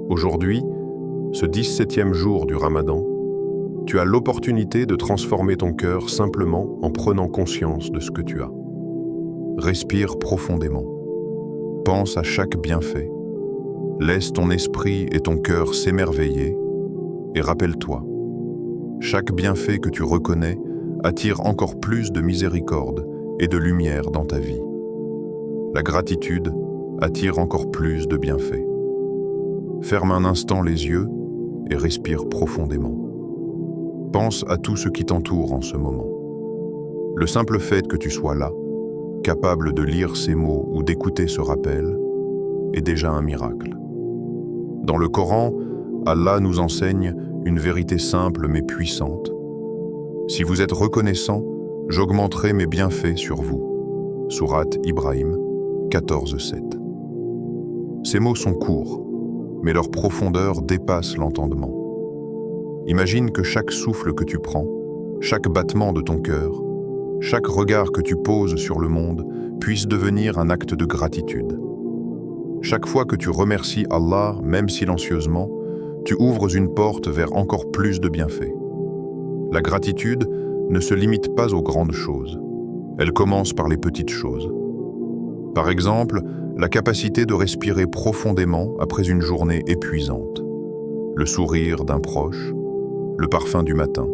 Aujourd'hui, ce 17e jour du Ramadan, tu as l'opportunité de transformer ton cœur simplement en prenant conscience de ce que tu as. Respire profondément. Pense à chaque bienfait. Laisse ton esprit et ton cœur s'émerveiller et rappelle-toi, chaque bienfait que tu reconnais attire encore plus de miséricorde et de lumière dans ta vie. La gratitude attire encore plus de bienfaits. Ferme un instant les yeux et respire profondément. Pense à tout ce qui t'entoure en ce moment. Le simple fait que tu sois là, capable de lire ces mots ou d'écouter ce rappel, est déjà un miracle. Dans le Coran, Allah nous enseigne une vérité simple mais puissante. Si vous êtes reconnaissant, j'augmenterai mes bienfaits sur vous. Sourate Ibrahim 14:7. Ces mots sont courts, mais leur profondeur dépasse l'entendement. Imagine que chaque souffle que tu prends, chaque battement de ton cœur, chaque regard que tu poses sur le monde puisse devenir un acte de gratitude. Chaque fois que tu remercies Allah, même silencieusement, tu ouvres une porte vers encore plus de bienfaits. La gratitude ne se limite pas aux grandes choses. Elle commence par les petites choses. Par exemple, la capacité de respirer profondément après une journée épuisante, le sourire d'un proche, le parfum du matin,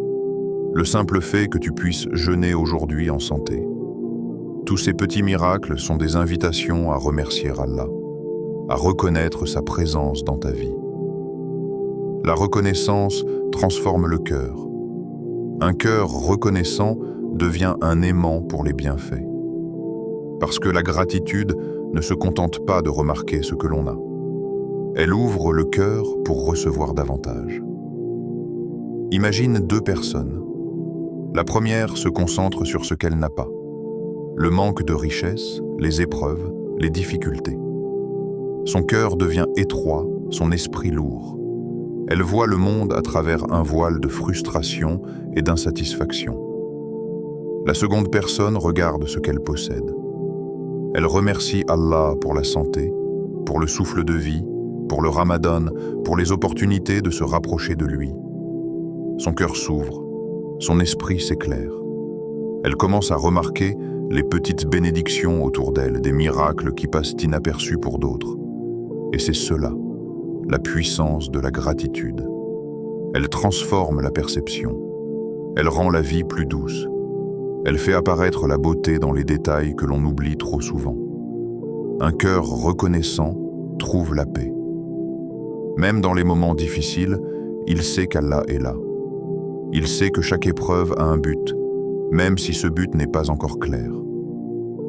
le simple fait que tu puisses jeûner aujourd'hui en santé. Tous ces petits miracles sont des invitations à remercier Allah, à reconnaître sa présence dans ta vie. La reconnaissance transforme le cœur. Un cœur reconnaissant devient un aimant pour les bienfaits. Parce que la gratitude ne se contente pas de remarquer ce que l'on a. Elle ouvre le cœur pour recevoir davantage. Imagine deux personnes. La première se concentre sur ce qu'elle n'a pas. Le manque de richesse, les épreuves, les difficultés. Son cœur devient étroit, son esprit lourd. Elle voit le monde à travers un voile de frustration et d'insatisfaction. La seconde personne regarde ce qu'elle possède. Elle remercie Allah pour la santé, pour le souffle de vie, pour le Ramadan, pour les opportunités de se rapprocher de lui. Son cœur s'ouvre, son esprit s'éclaire. Elle commence à remarquer les petites bénédictions autour d'elle, des miracles qui passent inaperçus pour d'autres. Et c'est cela, la puissance de la gratitude. Elle transforme la perception. Elle rend la vie plus douce. Elle fait apparaître la beauté dans les détails que l'on oublie trop souvent. Un cœur reconnaissant trouve la paix. Même dans les moments difficiles, il sait qu'Allah est là. Il sait que chaque épreuve a un but, même si ce but n'est pas encore clair.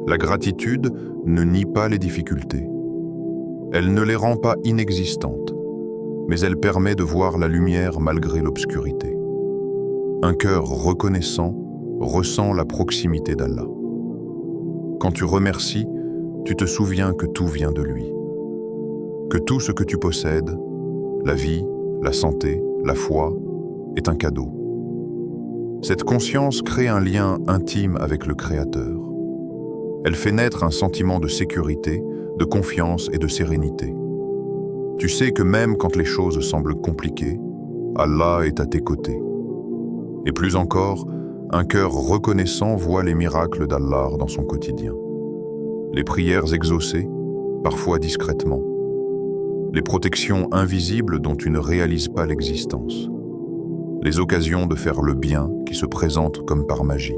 La gratitude ne nie pas les difficultés. Elle ne les rend pas inexistantes, mais elle permet de voir la lumière malgré l'obscurité. Un cœur reconnaissant ressent la proximité d'Allah. Quand tu remercies, tu te souviens que tout vient de lui. Que tout ce que tu possèdes, la vie, la santé, la foi, est un cadeau. Cette conscience crée un lien intime avec le Créateur. Elle fait naître un sentiment de sécurité, de confiance et de sérénité. Tu sais que même quand les choses semblent compliquées, Allah est à tes côtés. Et plus encore, un cœur reconnaissant voit les miracles d'Allah dans son quotidien. Les prières exaucées, parfois discrètement. Les protections invisibles dont tu ne réalises pas l'existence. Les occasions de faire le bien qui se présentent comme par magie.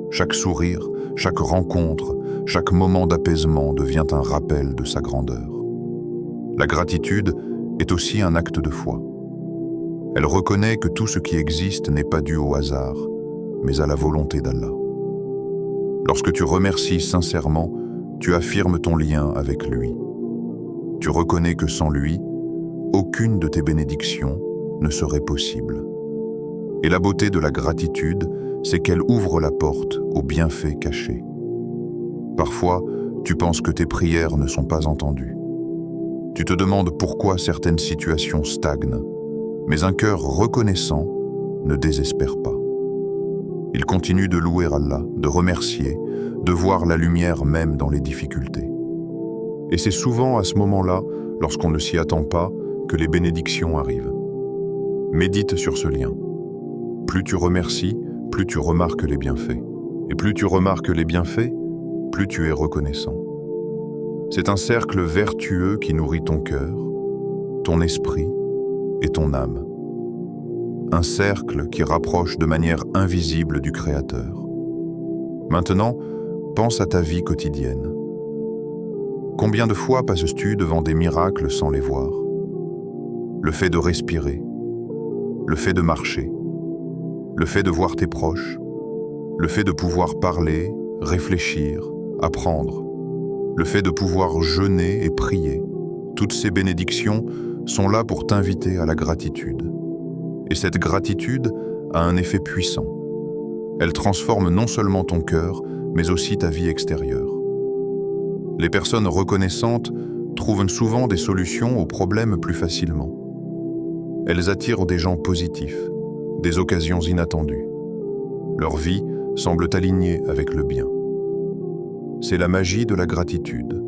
Chaque sourire, chaque rencontre, chaque moment d'apaisement devient un rappel de sa grandeur. La gratitude est aussi un acte de foi. Elle reconnaît que tout ce qui existe n'est pas dû au hasard, mais à la volonté d'Allah. Lorsque tu remercies sincèrement, tu affirmes ton lien avec lui. Tu reconnais que sans lui, aucune de tes bénédictions ne serait possible. Et la beauté de la gratitude, c'est qu'elle ouvre la porte aux bienfaits cachés. Parfois, tu penses que tes prières ne sont pas entendues. Tu te demandes pourquoi certaines situations stagnent, mais un cœur reconnaissant ne désespère pas. Il continue de louer Allah, de remercier, de voir la lumière même dans les difficultés. Et c'est souvent à ce moment-là, lorsqu'on ne s'y attend pas, que les bénédictions arrivent. Médite sur ce lien. Plus tu remercies, plus tu remarques les bienfaits. Et plus tu remarques les bienfaits, plus tu es reconnaissant. C'est un cercle vertueux qui nourrit ton cœur, ton esprit et ton âme. Un cercle qui rapproche de manière invisible du Créateur. Maintenant, pense à ta vie quotidienne. Combien de fois passes-tu devant des miracles sans les voir? Le fait de respirer, le fait de marcher, le fait de voir tes proches, le fait de pouvoir parler, réfléchir, apprendre, le fait de pouvoir jeûner et prier, toutes ces bénédictions sont là pour t'inviter à la gratitude. Et cette gratitude a un effet puissant. Elle transforme non seulement ton cœur, mais aussi ta vie extérieure. Les personnes reconnaissantes trouvent souvent des solutions aux problèmes plus facilement. Elles attirent des gens positifs, des occasions inattendues. Leur vie semble alignée avec le bien. C'est la magie de la gratitude.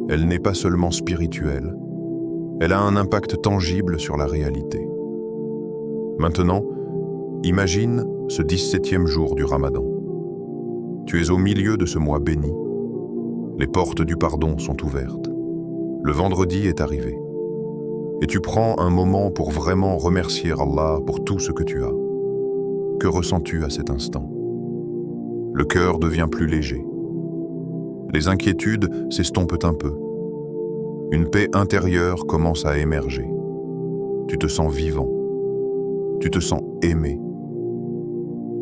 Elle n'est pas seulement spirituelle, elle a un impact tangible sur la réalité. Maintenant, imagine ce 17e jour du Ramadan. Tu es au milieu de ce mois béni. Les portes du pardon sont ouvertes. Le vendredi est arrivé. Et tu prends un moment pour vraiment remercier Allah pour tout ce que tu as. Que ressens-tu à cet instant? Le cœur devient plus léger. Les inquiétudes s'estompent un peu. Une paix intérieure commence à émerger. Tu te sens vivant. Tu te sens aimé.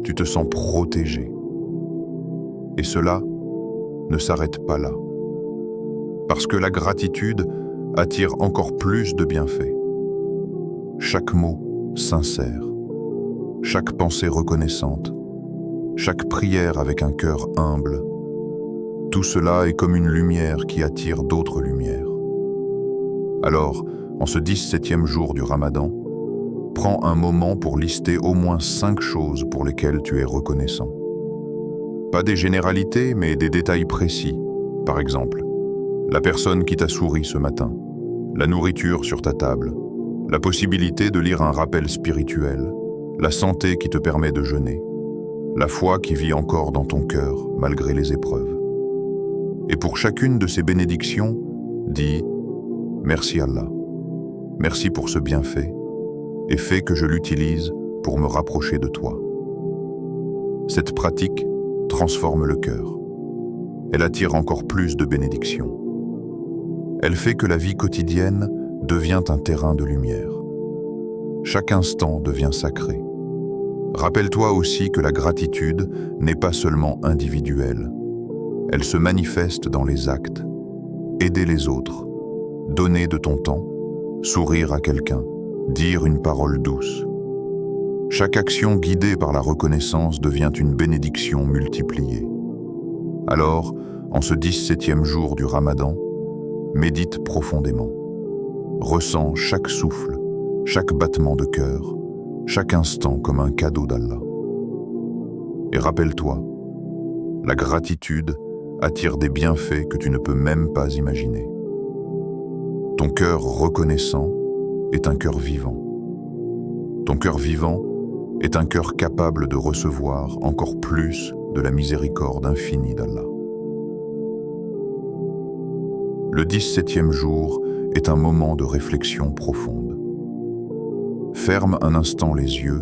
Tu te sens protégé. Et cela ne s'arrête pas là. Parce que la gratitude attire encore plus de bienfaits. Chaque mot sincère, chaque pensée reconnaissante, chaque prière avec un cœur humble, tout cela est comme une lumière qui attire d'autres lumières. Alors, en ce 17e jour du Ramadan, prends un moment pour lister au moins 5 choses pour lesquelles tu es reconnaissant. Pas des généralités, mais des détails précis. Par exemple, la personne qui t'a souri ce matin, la nourriture sur ta table, la possibilité de lire un rappel spirituel, la santé qui te permet de jeûner, la foi qui vit encore dans ton cœur malgré les épreuves. Et pour chacune de ces bénédictions, dis « Merci Allah, merci pour ce bienfait, et fais que je l'utilise pour me rapprocher de toi. Cette pratique transforme le cœur. Elle attire encore plus de bénédictions. Elle fait que la vie quotidienne devient un terrain de lumière. Chaque instant devient sacré. Rappelle-toi aussi que la gratitude n'est pas seulement individuelle. Elle se manifeste dans les actes. Aider les autres, donner de ton temps, sourire à quelqu'un, dire une parole douce. Chaque action guidée par la reconnaissance devient une bénédiction multipliée. Alors, en ce 17e jour du Ramadan, médite profondément. Ressens chaque souffle, chaque battement de cœur, chaque instant comme un cadeau d'Allah. Et rappelle-toi, la gratitude attire des bienfaits que tu ne peux même pas imaginer. Ton cœur reconnaissant est un cœur vivant. Ton cœur vivant est un cœur capable de recevoir encore plus de la miséricorde infinie d'Allah. Le 17e jour est un moment de réflexion profonde. Ferme un instant les yeux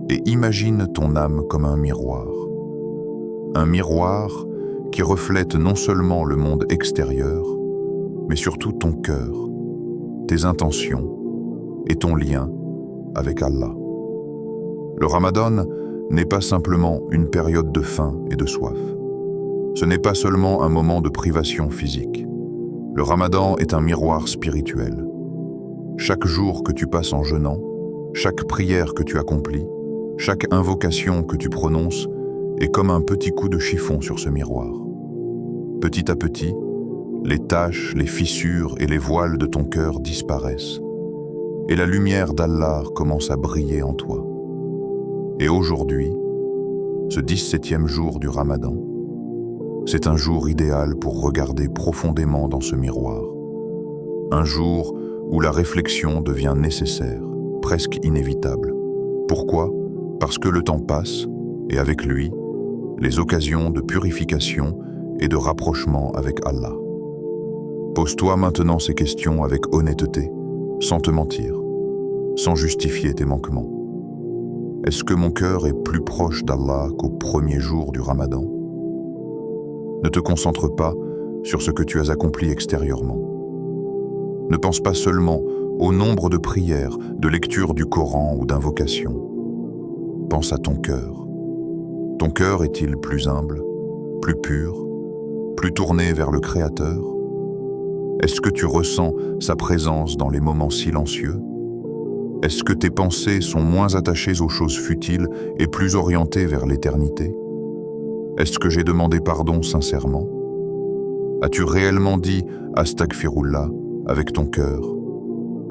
et imagine ton âme comme un miroir. Un miroir qui reflète non seulement le monde extérieur, mais surtout ton cœur, tes intentions et ton lien avec Allah. Le Ramadan n'est pas simplement une période de faim et de soif. Ce n'est pas seulement un moment de privation physique. Le Ramadan est un miroir spirituel. Chaque jour que tu passes en jeûnant, chaque prière que tu accomplis, chaque invocation que tu prononces est comme un petit coup de chiffon sur ce miroir. Petit à petit, les taches, les fissures et les voiles de ton cœur disparaissent, et la lumière d'Allah commence à briller en toi. Et aujourd'hui, ce 17e jour du Ramadan, c'est un jour idéal pour regarder profondément dans ce miroir. Un jour où la réflexion devient nécessaire, presque inévitable. Pourquoi? Parce que le temps passe, et avec lui, les occasions de purification et de rapprochement avec Allah. Pose-toi maintenant ces questions avec honnêteté, sans te mentir, sans justifier tes manquements. Est-ce que mon cœur est plus proche d'Allah qu'au premier jour du Ramadan? Ne te concentre pas sur ce que tu as accompli extérieurement. Ne pense pas seulement au nombre de prières, de lectures du Coran ou d'invocations. Pense à ton cœur. Ton cœur est-il plus humble, plus pur, plus tourné vers le Créateur? Est-ce que tu ressens sa présence dans les moments silencieux? Est-ce que tes pensées sont moins attachées aux choses futiles et plus orientées vers l'éternité? Est-ce que j'ai demandé pardon sincèrement? As-tu réellement dit « Astaghfirullah » avec ton cœur,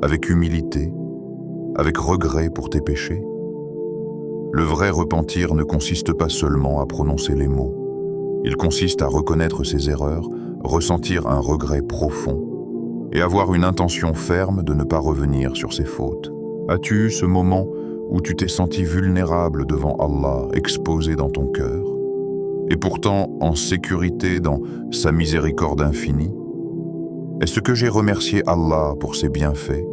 avec humilité, avec regret pour tes péchés? Le vrai repentir ne consiste pas seulement à prononcer les mots. Il consiste à reconnaître ses erreurs, ressentir un regret profond et avoir une intention ferme de ne pas revenir sur ses fautes. As-tu eu ce moment où tu t'es senti vulnérable devant Allah, exposé dans ton cœur, et pourtant en sécurité dans sa miséricorde infinie? Est-ce que j'ai remercié Allah pour ses bienfaits?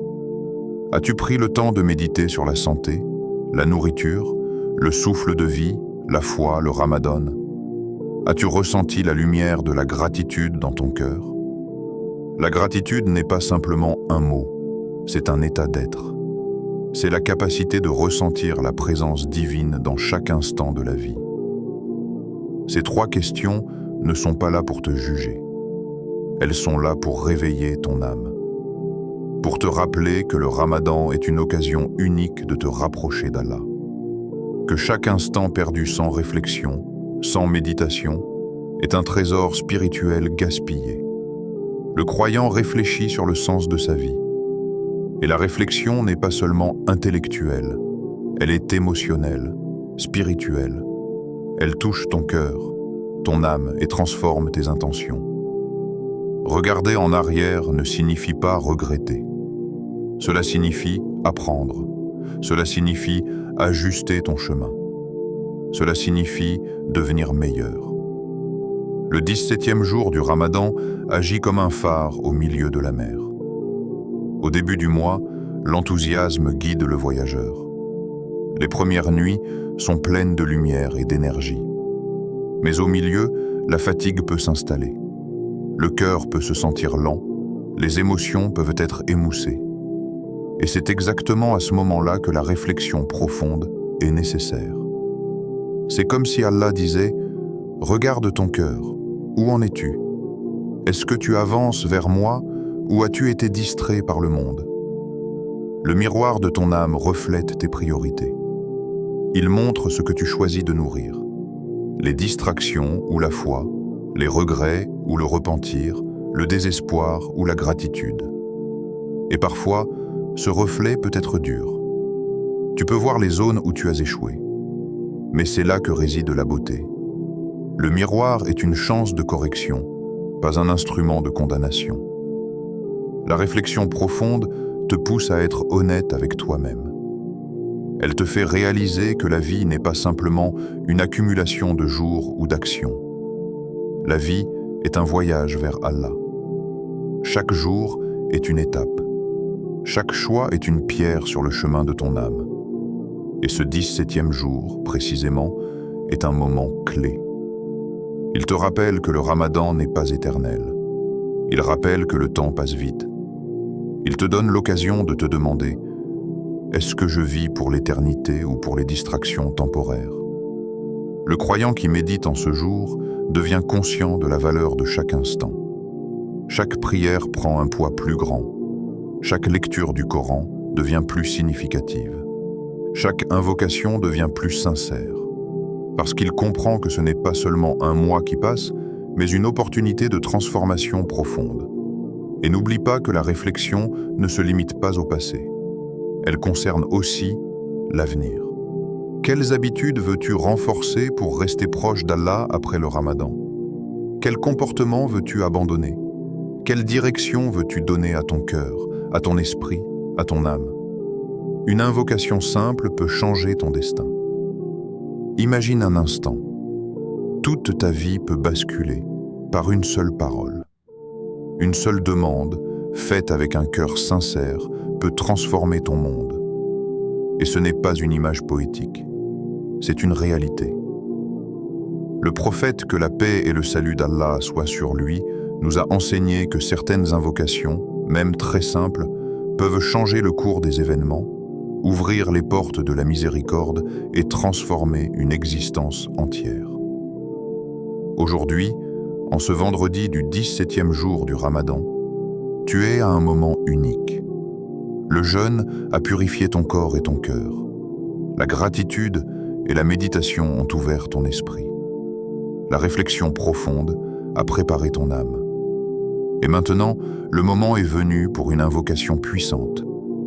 As-tu pris le temps de méditer sur la santé, la nourriture, le souffle de vie, la foi, le Ramadan? As-tu ressenti la lumière de la gratitude dans ton cœur? La gratitude n'est pas simplement un mot, c'est un état d'être. C'est la capacité de ressentir la présence divine dans chaque instant de la vie. Ces 3 questions ne sont pas là pour te juger. Elles sont là pour réveiller ton âme, pour te rappeler que le Ramadan est une occasion unique de te rapprocher d'Allah, que chaque instant perdu sans réflexion, sans méditation, est un trésor spirituel gaspillé. Le croyant réfléchit sur le sens de sa vie. Et la réflexion n'est pas seulement intellectuelle, elle est émotionnelle, spirituelle. Elle touche ton cœur, ton âme et transforme tes intentions. Regarder en arrière ne signifie pas regretter. Cela signifie apprendre. Cela signifie ajuster ton chemin. Cela signifie devenir meilleur. Le 17e jour du Ramadan agit comme un phare au milieu de la mer. Au début du mois, l'enthousiasme guide le voyageur. Les premières nuits sont pleines de lumière et d'énergie. Mais au milieu, la fatigue peut s'installer. Le cœur peut se sentir lent, les émotions peuvent être émoussées. Et c'est exactement à ce moment-là que la réflexion profonde est nécessaire. C'est comme si Allah disait « Regarde ton cœur, où en es-tu? Est-ce que tu avances vers moi ou as-tu été distrait par le monde ?» Le miroir de ton âme reflète tes priorités. Il montre ce que tu choisis de nourrir. Les distractions ou la foi, les regrets ou le repentir, le désespoir ou la gratitude. Et parfois, ce reflet peut être dur. Tu peux voir les zones où tu as échoué. Mais c'est là que réside la beauté. Le miroir est une chance de correction, pas un instrument de condamnation. La réflexion profonde te pousse à être honnête avec toi-même. Elle te fait réaliser que la vie n'est pas simplement une accumulation de jours ou d'actions. La vie est un voyage vers Allah. Chaque jour est une étape. Chaque choix est une pierre sur le chemin de ton âme. Et ce 17e jour, précisément, est un moment clé. Il te rappelle que le Ramadan n'est pas éternel. Il rappelle que le temps passe vite. Il te donne l'occasion de te demander « Est-ce que je vis pour l'éternité ou pour les distractions temporaires ?» Le croyant qui médite en ce jour devient conscient de la valeur de chaque instant. Chaque prière prend un poids plus grand. Chaque lecture du Coran devient plus significative. Chaque invocation devient plus sincère. Parce qu'il comprend que ce n'est pas seulement un mois qui passe, mais une opportunité de transformation profonde. Et n'oublie pas que la réflexion ne se limite pas au passé. Elle concerne aussi l'avenir. Quelles habitudes veux-tu renforcer pour rester proche d'Allah après le Ramadan? Quel comportement veux-tu abandonner? Quelle direction veux-tu donner à ton cœur, à ton esprit, à ton âme? Une invocation simple peut changer ton destin. Imagine un instant. Toute ta vie peut basculer par une seule parole. Une seule demande, faite avec un cœur sincère, peut transformer ton monde. Et ce n'est pas une image poétique, c'est une réalité. Le prophète, que la paix et le salut d'Allah soient sur lui, nous a enseigné que certaines invocations, même très simples, peuvent changer le cours des événements, ouvrir les portes de la miséricorde et transformer une existence entière. Aujourd'hui, en ce vendredi du 17e jour du Ramadan, tu es à un moment unique. Le jeûne a purifié ton corps et ton cœur. La gratitude et la méditation ont ouvert ton esprit. La réflexion profonde a préparé ton âme. Et maintenant, le moment est venu pour une invocation puissante,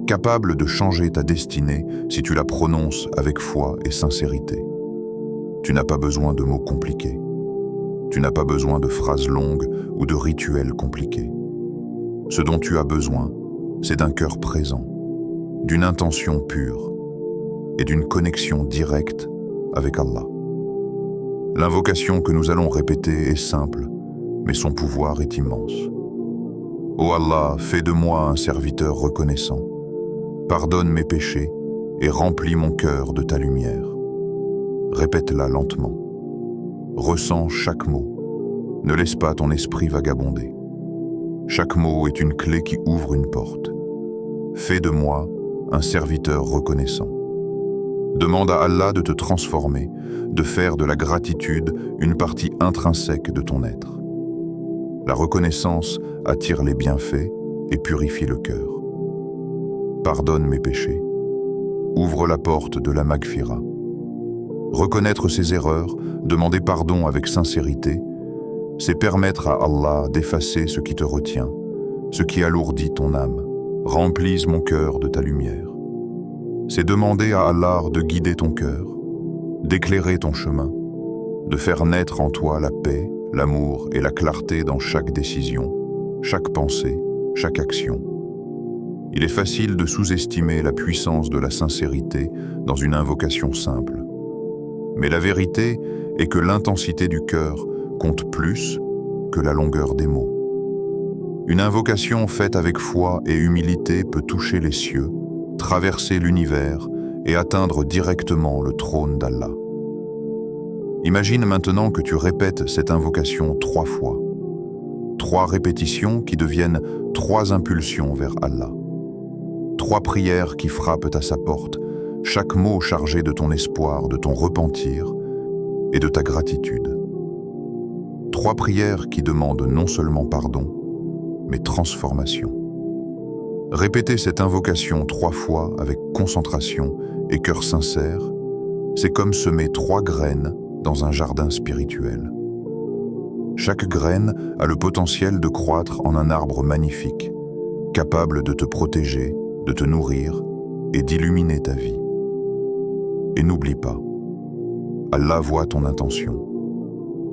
capable de changer ta destinée si tu la prononces avec foi et sincérité. Tu n'as pas besoin de mots compliqués. Tu n'as pas besoin de phrases longues ou de rituels compliqués. Ce dont tu as besoin, c'est d'un cœur présent, d'une intention pure et d'une connexion directe avec Allah. L'invocation que nous allons répéter est simple, mais son pouvoir est immense. Ô Allah, fais de moi un serviteur reconnaissant. Pardonne mes péchés et remplis mon cœur de ta lumière. Répète-la lentement. Ressens chaque mot. Ne laisse pas ton esprit vagabonder. Chaque mot est une clé qui ouvre une porte. Fais de moi un serviteur reconnaissant. Demande à Allah de te transformer, de faire de la gratitude une partie intrinsèque de ton être. La reconnaissance attire les bienfaits et purifie le cœur. Pardonne mes péchés. Ouvre la porte de la maghfira. Reconnaître ses erreurs, demander pardon avec sincérité, c'est permettre à Allah d'effacer ce qui te retient, ce qui alourdit ton âme. Remplisse mon cœur de ta lumière. C'est demander à Allah de guider ton cœur, d'éclairer ton chemin, de faire naître en toi la paix, l'amour et la clarté dans chaque décision, chaque pensée, chaque action. Il est facile de sous-estimer la puissance de la sincérité dans une invocation simple. Mais la vérité est que l'intensité du cœur compte plus que la longueur des mots. Une invocation faite avec foi et humilité peut toucher les cieux traverser l'univers et atteindre directement le trône d'Allah. Imagine maintenant que tu répètes cette invocation 3 fois. 3 répétitions qui deviennent 3 impulsions vers Allah. 3 prières qui frappent à sa porte, chaque mot chargé de ton espoir, de ton repentir et de ta gratitude. 3 prières qui demandent non seulement pardon, mais transformation. Répéter cette invocation 3 fois avec concentration et cœur sincère, c'est comme semer 3 graines dans un jardin spirituel. Chaque graine a le potentiel de croître en un arbre magnifique, capable de te protéger, de te nourrir et d'illuminer ta vie. Et n'oublie pas, Allah voit ton intention.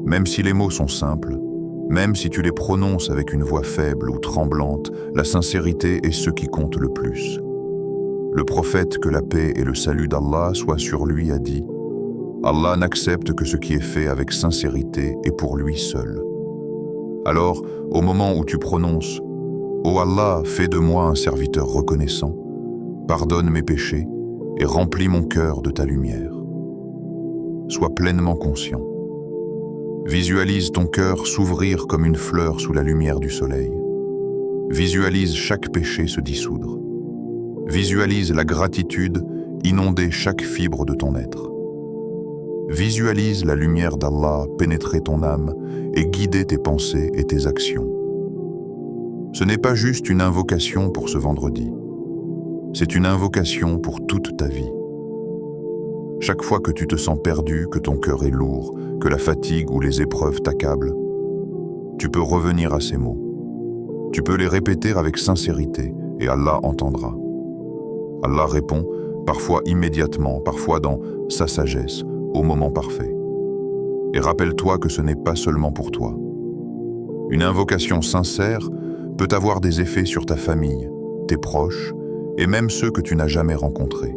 Même si les mots sont simples, même si tu les prononces avec une voix faible ou tremblante, la sincérité est ce qui compte le plus. Le prophète, que la paix et le salut d'Allah soient sur lui, a dit « Allah n'accepte que ce qui est fait avec sincérité et pour lui seul. » Alors, au moment où tu prononces « Ô Allah, fais de moi un serviteur reconnaissant, pardonne mes péchés et remplis mon cœur de ta lumière. » Sois pleinement conscient. Visualise ton cœur s'ouvrir comme une fleur sous la lumière du soleil. Visualise chaque péché se dissoudre. Visualise la gratitude inonder chaque fibre de ton être. Visualise la lumière d'Allah pénétrer ton âme et guider tes pensées et tes actions. Ce n'est pas juste une invocation pour ce vendredi. C'est une invocation pour toute ta vie. Chaque fois que tu te sens perdu, que ton cœur est lourd, que la fatigue ou les épreuves t'accablent, tu peux revenir à ces mots. Tu peux les répéter avec sincérité et Allah entendra. Allah répond, parfois immédiatement, parfois dans sa sagesse, au moment parfait. Et rappelle-toi que ce n'est pas seulement pour toi. Une invocation sincère peut avoir des effets sur ta famille, tes proches et même ceux que tu n'as jamais rencontrés.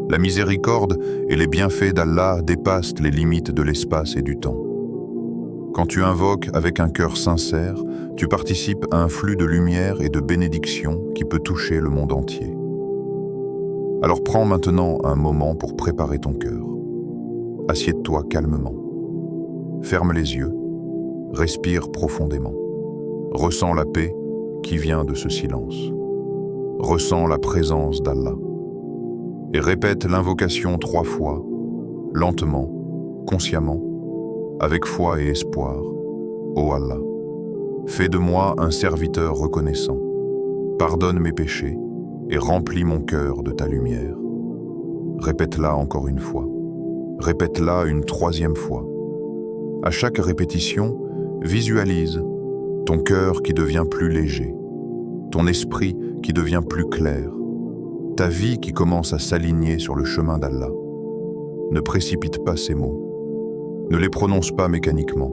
La miséricorde et les bienfaits d'Allah dépassent les limites de l'espace et du temps. Quand tu invoques avec un cœur sincère, tu participes à un flux de lumière et de bénédiction qui peut toucher le monde entier. Alors prends maintenant un moment pour préparer ton cœur. Assieds-toi calmement. Ferme les yeux. Respire profondément. Ressens la paix qui vient de ce silence. Ressens la présence d'Allah. Et répète l'invocation 3 fois, lentement, consciemment, avec foi et espoir. Ô Allah, fais de moi un serviteur reconnaissant. Pardonne mes péchés et remplis mon cœur de ta lumière. Répète-la encore une fois. Répète-la une 3e fois. À chaque répétition, visualise ton cœur qui devient plus léger, ton esprit qui devient plus clair, ta vie qui commence à s'aligner sur le chemin d'Allah. Ne précipite pas ces mots. Ne les prononce pas mécaniquement.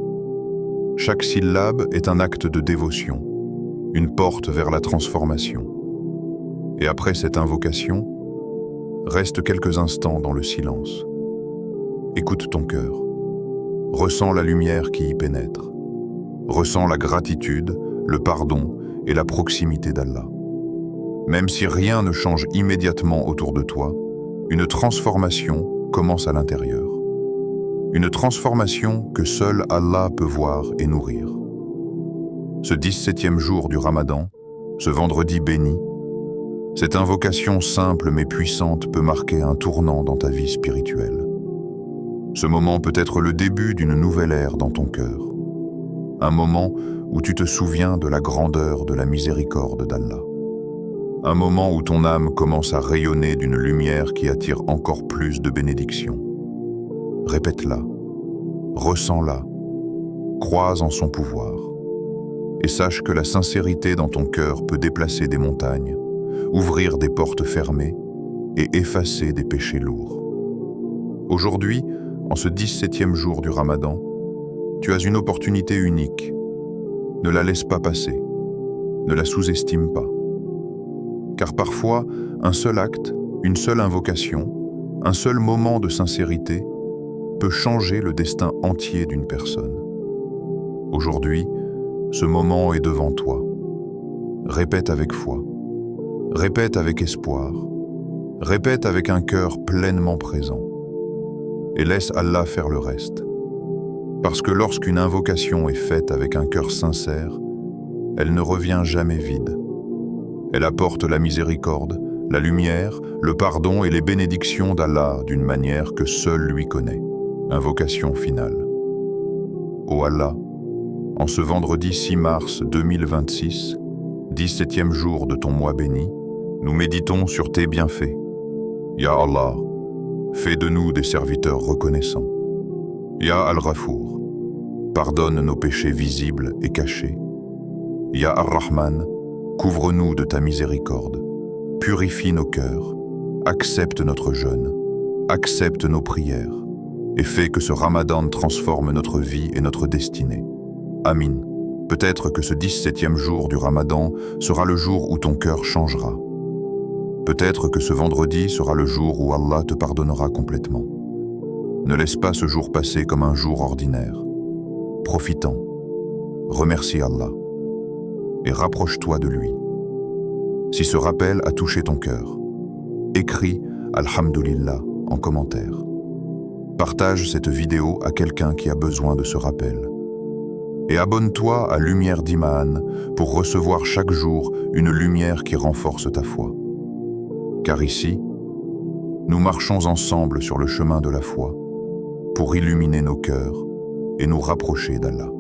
Chaque syllabe est un acte de dévotion, une porte vers la transformation. Et après cette invocation, reste quelques instants dans le silence. Écoute ton cœur. Ressens la lumière qui y pénètre. Ressens la gratitude, le pardon et la proximité d'Allah. Même si rien ne change immédiatement autour de toi, une transformation commence à l'intérieur. Une transformation que seul Allah peut voir et nourrir. Ce 17e jour du Ramadan, ce vendredi béni, cette invocation simple mais puissante peut marquer un tournant dans ta vie spirituelle. Ce moment peut être le début d'une nouvelle ère dans ton cœur. Un moment où tu te souviens de la grandeur de la miséricorde d'Allah. Un moment où ton âme commence à rayonner d'une lumière qui attire encore plus de bénédictions. Répète-la, ressens-la, crois en son pouvoir. Et sache que la sincérité dans ton cœur peut déplacer des montagnes, ouvrir des portes fermées et effacer des péchés lourds. Aujourd'hui, en ce 17e jour du Ramadan, tu as une opportunité unique. Ne la laisse pas passer. Ne la sous-estime pas. Car parfois, un seul acte, une seule invocation, un seul moment de sincérité peut changer le destin entier d'une personne. Aujourd'hui, ce moment est devant toi. Répète avec foi. Répète avec espoir, répète avec un cœur pleinement présent et laisse Allah faire le reste. Parce que lorsqu'une invocation est faite avec un cœur sincère, elle ne revient jamais vide. Elle apporte la miséricorde, la lumière, le pardon et les bénédictions d'Allah d'une manière que seul lui connaît. Invocation finale. Ô Allah, en ce vendredi 6 mars 2026, 17e jour de ton mois béni, nous méditons sur tes bienfaits. Ya Allah, fais de nous des serviteurs reconnaissants. Ya Al-Ghafour, pardonne nos péchés visibles et cachés. Ya Ar-Rahman, couvre-nous de ta miséricorde, purifie nos cœurs, accepte notre jeûne, accepte nos prières et fais que ce Ramadan transforme notre vie et notre destinée. Amin. Peut-être que ce 17e jour du Ramadan sera le jour où ton cœur changera. Peut-être que ce vendredi sera le jour où Allah te pardonnera complètement. Ne laisse pas ce jour passer comme un jour ordinaire. Profitant, remercie Allah et rapproche-toi de lui. Si ce rappel a touché ton cœur, écris Alhamdulillah en commentaire. Partage cette vidéo à quelqu'un qui a besoin de ce rappel. Et abonne-toi à Lumière d'Iman pour recevoir chaque jour une lumière qui renforce ta foi. Car ici, nous marchons ensemble sur le chemin de la foi pour illuminer nos cœurs et nous rapprocher d'Allah.